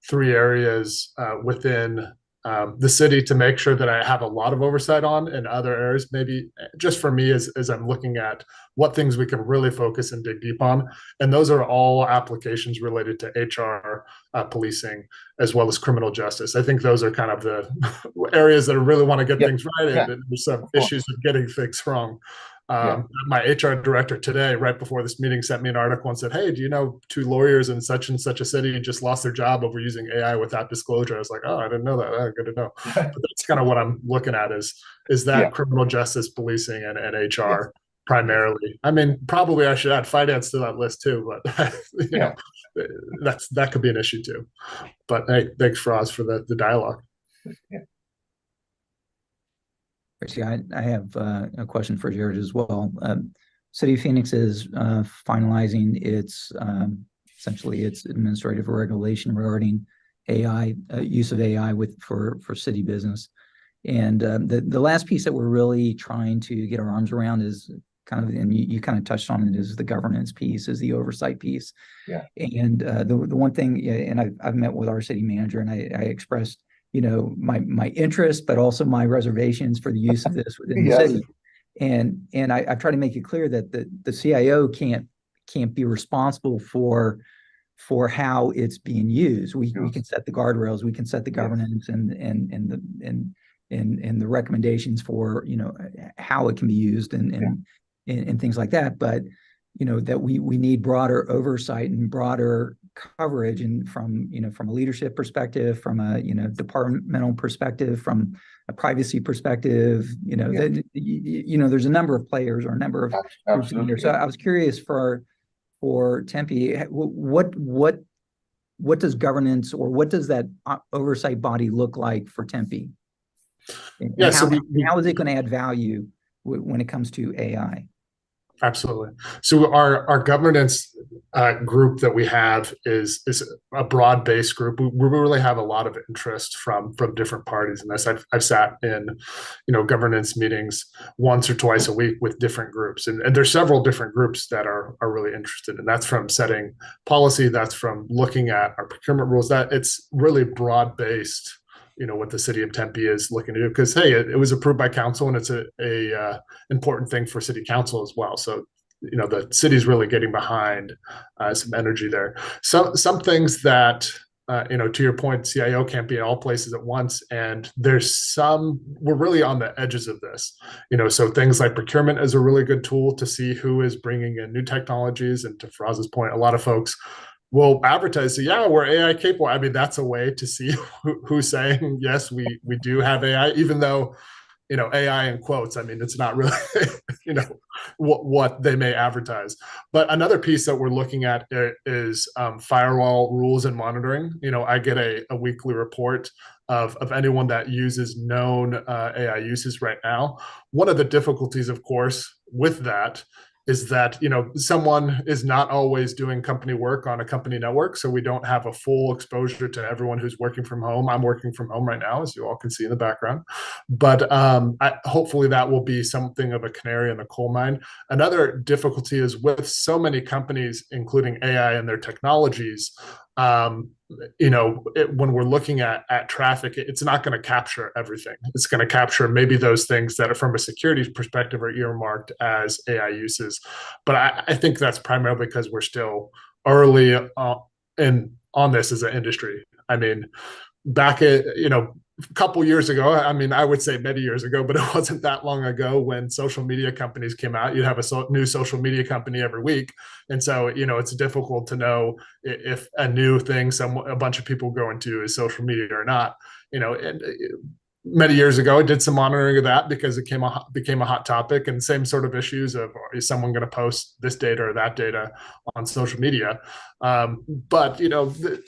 3 areas within the city to make sure that I have a lot of oversight on, and other areas maybe just for me as I'm looking at what things we can really focus and dig deep on. And those are all applications related to HR, policing, as well as criminal justice. I think those are kind of the areas that I really want to get things right, and there's some issues of getting things wrong. My HR director today, right before this meeting, sent me an article and said, hey, do you know 2 lawyers in such and such a city just lost their job over using AI without disclosure? I was like, oh, I didn't know that. Oh, good to know. But that's kind of what I'm looking at is that criminal justice, policing, and HR primarily. I mean, probably I should add finance to that list too, but you know, that could be an issue too. But hey, thanks, Faraz, for the dialogue. Tracy, I have a question for Jared as well. City of Phoenix is finalizing its essentially its administrative regulation regarding AI, use of AI for city business. And the last piece that we're really trying to get our arms around is kind of, and you kind of touched on it, is the governance piece, is the oversight piece. And the one thing, and I've met with our city manager, and I expressed, you know, my interest, but also my reservations for the use of this within the city. And I've tried to make it clear that the CIO can't be responsible for how it's being used. We can set the guardrails, we can set the governance and the recommendations for, you know, how it can be used and things like that. But, you know, that we need broader oversight and broader coverage, and from a leadership perspective, from a, you know, departmental perspective, from a privacy perspective, you know, there's a number of players or a number of groups in here. So I was curious for Tempe, what does governance, or what does that oversight body look like for Tempe? And how is it going to add value when it comes to AI? Absolutely. So our governance group that we have is a broad-based group. We really have a lot of interest from different parties in this. I've sat in, governance meetings once or twice a week with different groups, and there's several different groups that are really interested, and that's from setting policy, that's from looking at our procurement rules. That it's really broad-based. What the city of Tempe is looking to do, because hey, it was approved by council, and it's a important thing for city council as well. So the city's really getting behind some energy there. Some things that to your point, CIO can't be in all places at once, and we're really on the edges of this. So things like procurement is a really good tool to see who is bringing in new technologies, and to Faraz's point, a lot of folks will advertise, yeah, we're AI capable. I mean, that's a way to see who's saying, yes, we do have AI, even though, AI in quotes, I mean, it's not really, what they may advertise. But another piece that we're looking at is firewall rules and monitoring. I get a weekly report of anyone that uses known AI uses right now. One of the difficulties, of course, with that is that someone is not always doing company work on a company network, so we don't have a full exposure to everyone who's working from home. I'm working from home right now, as you all can see in the background, but hopefully that will be something of a canary in the coal mine. Another difficulty is with so many companies, including AI and their technologies, when we're looking at traffic, it's not going to capture everything. It's going to capture maybe those things that are, from a security perspective, are earmarked as AI uses. But I think that's primarily because we're still early on this as an industry. I mean, back at, a couple years ago, I mean, I would say many years ago, but it wasn't that long ago when social media companies came out. You'd have a new social media company every week. And so, it's difficult to know if a new thing a bunch of people go into is social media or not. Many years ago, I did some monitoring of that because it became a hot topic, and same sort of issues of, is someone going to post this data or that data on social media? But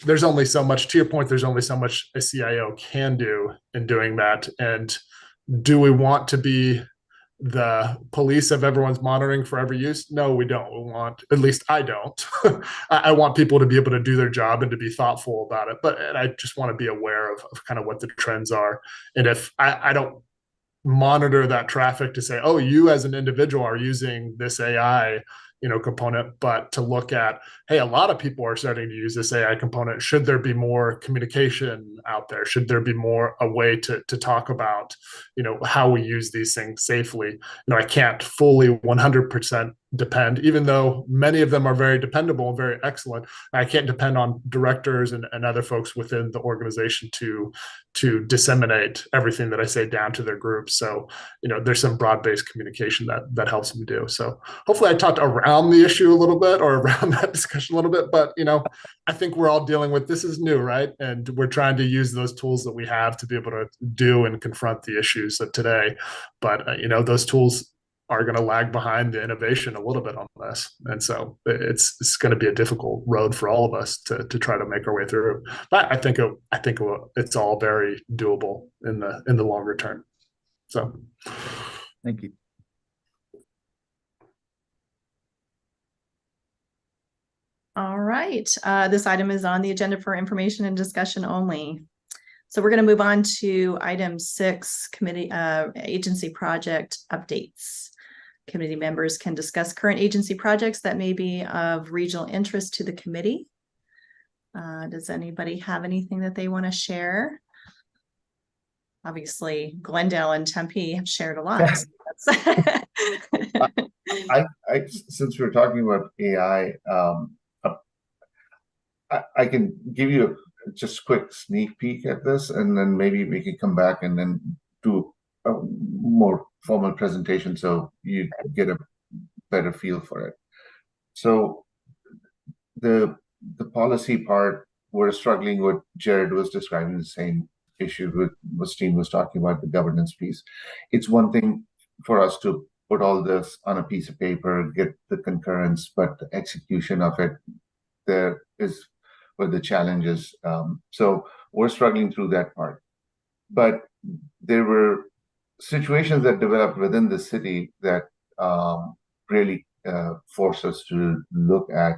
there's only so much, to your point, there's only so much a CIO can do in doing that. And do we want to be the police of everyone's monitoring for every use? No, we don't. We want, at least I don't. I want people to be able to do their job and to be thoughtful about it. And I just want to be aware of kind of what the trends are. And if I don't monitor that traffic to say, oh, you as an individual are using this AI component, but to look at, hey, a lot of people are starting to use this AI component. Should there be more communication out there? Should there be more a way to talk about, how we use these things safely? I can't fully 100% depend, even though many of them are very dependable and very excellent. I can't depend on directors and other folks within the organization to disseminate everything that I say down to their groups. So, there's some broad-based communication that helps me do. So hopefully I talked around the issue a little bit, or around that discussion a little bit, but, I think we're all dealing with, this is new, right? And we're trying to use those tools that we have to be able to do and confront the issues of today. But, those tools are going to lag behind the innovation a little bit on this. And so it's going to be a difficult road for all of us to try to make our way through. But I think it's all very doable in the longer term. So Thank you. All right. This item is on the agenda for information and discussion only. So we're going to move on to item 6, committee agency project updates. Committee members can discuss current agency projects that may be of regional interest to the committee. Does anybody have anything that they want to share? Obviously, Glendale and Tempe have shared a lot. So Since we're talking about AI, I can give you just a quick sneak peek at this, and then maybe we can come back and then do a more formal presentation so you get a better feel for it. So the policy part, we're struggling with. Jared was describing the same issue with what Steve was talking about, the governance piece. It's one thing for us to put all this on a piece of paper, get the concurrence, but the execution of it, there is where the challenge is. So we're struggling through that part. But there were situations that developed within the city that really forced us to look at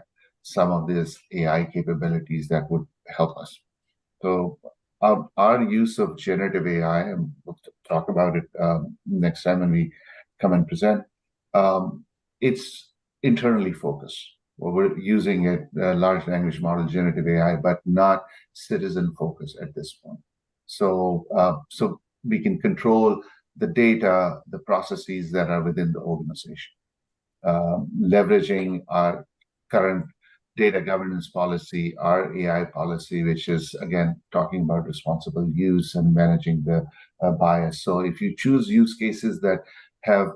some of these AI capabilities that would help us. So our use of generative AI, and we'll talk about it next time when we come and present, it's internally focused. Well, we're using it, large language model, generative AI, but not citizen focused at this point. So we can control the data, the processes that are within the organization, leveraging our current data governance policy, our AI policy, which is, again, talking about responsible use and managing the bias. So if you choose use cases that have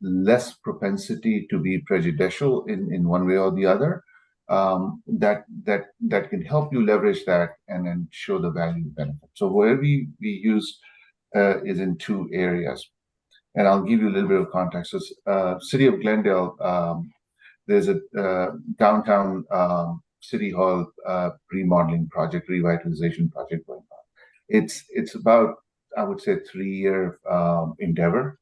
less propensity to be prejudicial in one way or the other, that can help you leverage that and then show the value benefit. So where we use is in two areas. And I'll give you a little bit of context. So, City of Glendale, there's a downtown City Hall remodeling project, revitalization project going on. It's about, I would say, 3-year endeavor,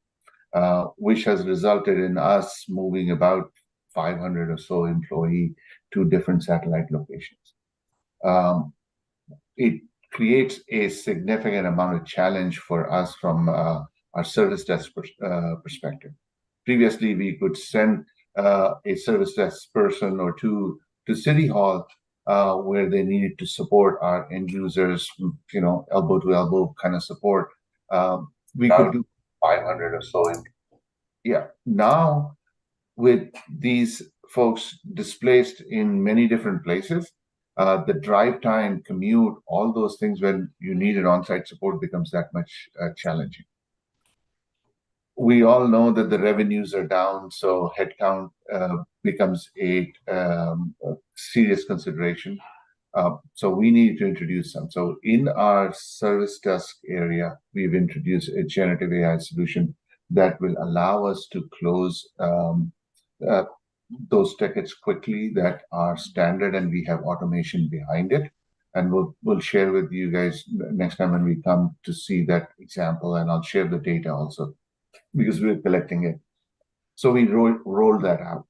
which has resulted in us moving about 500 or so employees to different satellite locations. It creates a significant amount of challenge for us from our service desk perspective. Previously, we could send a service desk person or two to City Hall where they needed to support our end users, elbow to elbow kind of support. We could do 500 or so. Now, with these folks displaced in many different places, the drive time, commute, all those things when you need an on-site support becomes that much challenging. We all know that the revenues are down, so headcount becomes a serious consideration. So we need to introduce some. So in our service desk area, we've introduced a generative AI solution that will allow us to close those tickets quickly that are standard, and we have automation behind it. And we'll share with you guys next time when we come to see that example, and I'll share the data also, because we're collecting it. So we rolled that out.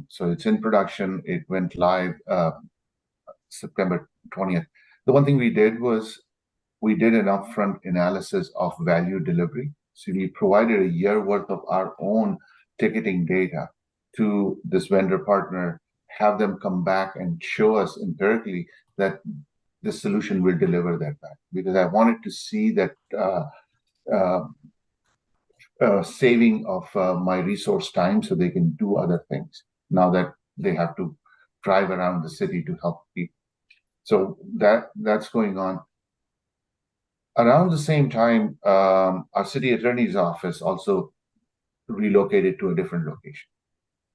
So it's in production. It went live September 20th. The one thing we did was we did an upfront analysis of value delivery. So we provided a year worth of our own ticketing data to this vendor partner, have them come back and show us empirically that the solution will deliver that back. Because I wanted to see that saving of my resource time so they can do other things now that they have to drive around the city to help people. So that's going on. Around the same time, our city attorney's office also relocated to a different location.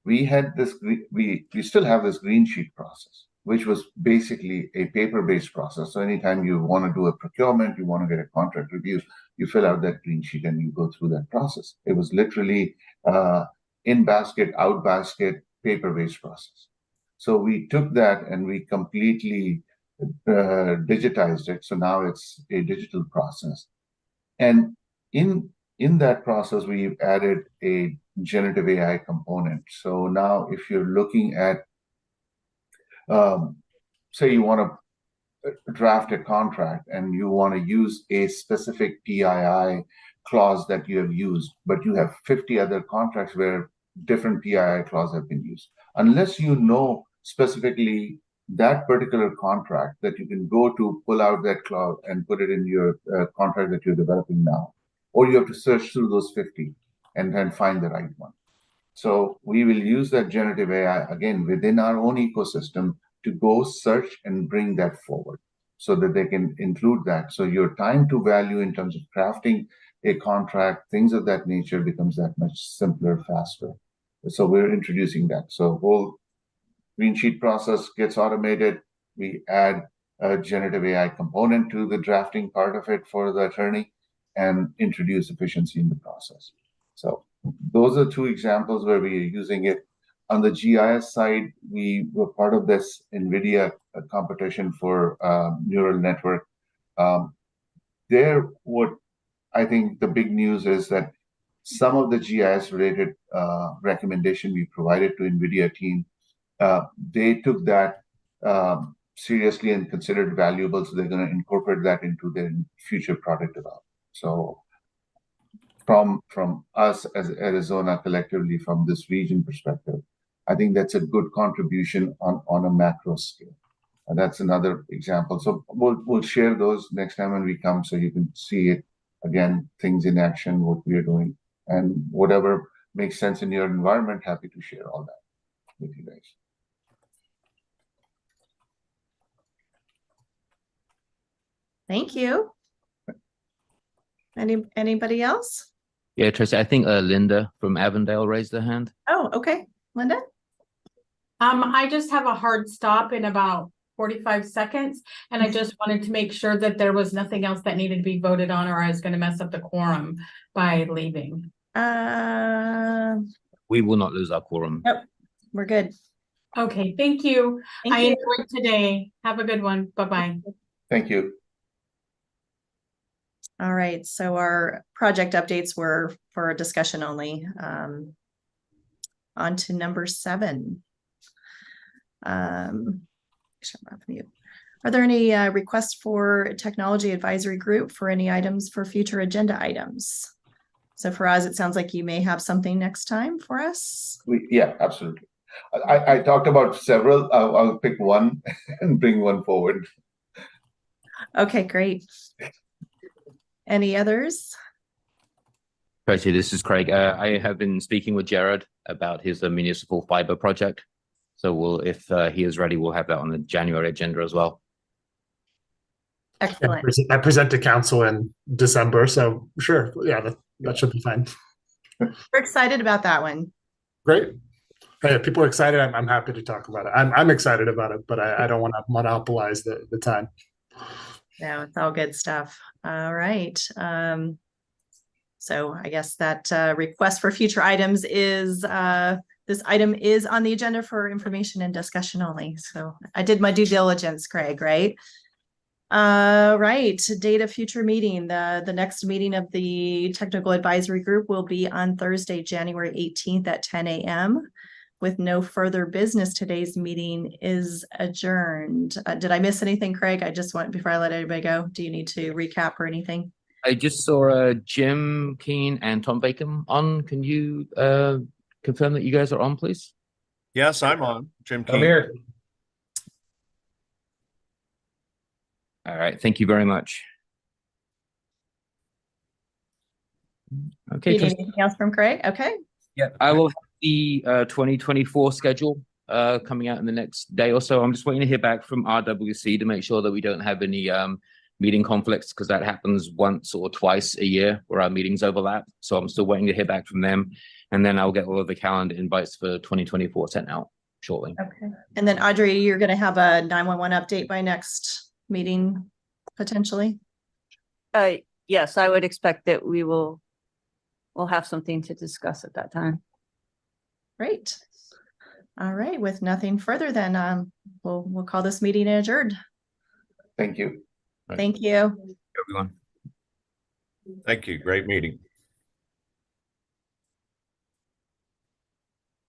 We had this, we still have this green sheet process, which was basically a paper-based process. So anytime you want to do a procurement, you want to get a contract review, you fill out that green sheet and you go through that process. It was literally in basket, out basket, paper-based process. So we took that and we completely digitized it. So now it's a digital process. And in that process, we've added a generative AI component. So now if you're looking at, say you want to draft a contract and you want to use a specific PII clause that you have used, but you have 50 other contracts where different PII clauses have been used. Unless you know specifically that particular contract, that you can go to pull out that clause and put it in your contract that you're developing now, or you have to search through those 50 and then find the right one. So we will use that generative AI again within our own ecosystem to go search and bring that forward so that they can include that. So your time to value in terms of crafting a contract, things of that nature becomes that much simpler, faster. So we're introducing that. So whole green sheet process gets automated. We add a generative AI component to the drafting part of it for the attorney and introduce efficiency in the process. So those are two examples where we are using it. On the GIS side, we were part of this NVIDIA competition for neural network. What I think the big news is that some of the GIS related recommendation we provided to NVIDIA team they took that seriously and considered valuable, so they're going to incorporate that into their future product development. So from us as Arizona collectively, from this region perspective, I think that's a good contribution on a macro scale. And that's another example. So we'll share those next time when we come, so you can see it again, things in action, what we are doing, and whatever makes sense in your environment. Happy to share all that with you guys. Thank you. Anybody else? Yeah, Tracy, I think Linda from Avondale raised her hand. Oh, okay. Linda? I just have a hard stop in about 45 seconds, and I just wanted to make sure that there was nothing else that needed to be voted on, or I was going to mess up the quorum by leaving. We will not lose our quorum. Nope, we're good. Okay, thank you. Thank I you. enjoyed today. Have a good one. Bye-bye. Thank you. All right, so our project updates were for discussion only. On to number 7. Are there any requests for technology advisory group for any items for future agenda items? So for us, it sounds like you may have something next time for us. Yeah, absolutely. I talked about several. I'll pick one and bring one forward. Okay, great. Any others? Tracy, this is Craig. I have been speaking with Jared about his municipal fiber project. So if he is ready, we'll have that on the January agenda as well. Excellent. I present to council in December, so sure, yeah, that should be fine. We're excited about that one. Great. Hey, if people are excited, I'm happy to talk about it. I'm excited about it, but I don't want to monopolize the time. No, it's all good stuff. All right. So I guess that request for future items is this item is on the agenda for information and discussion only. So I did my due diligence, Craig, right? Right. Date of future meeting. The next meeting of the technical advisory group will be on Thursday, January 18th at 10 a.m. With no further business, today's meeting is adjourned. Did I miss anything, Craig? I just want, before I let everybody go, do you need to recap or anything? I just saw Jim Keane and Tom Bacon on. Can you confirm that you guys are on, please? Yes, I'm on. Jim Keane. I'm here. All right. Thank you very much. Okay. You need anything else from Craig? Okay. Yeah, I will have the 2024 schedule coming out in the next day or so. I'm just waiting to hear back from RWC to make sure that we don't have any meeting conflicts, because that happens once or twice a year where our meetings overlap. So I'm still waiting to hear back from them. And then I'll get all of the calendar invites for 2024 sent out shortly. Okay. And then Audrey, you're going to have a 911 update by next meeting, potentially? Yes, I would expect that we'll have something to discuss at that time. Great. All right. With nothing further, then we'll call this meeting adjourned. Thank you. Thank you. Everyone. Thank you. Great meeting.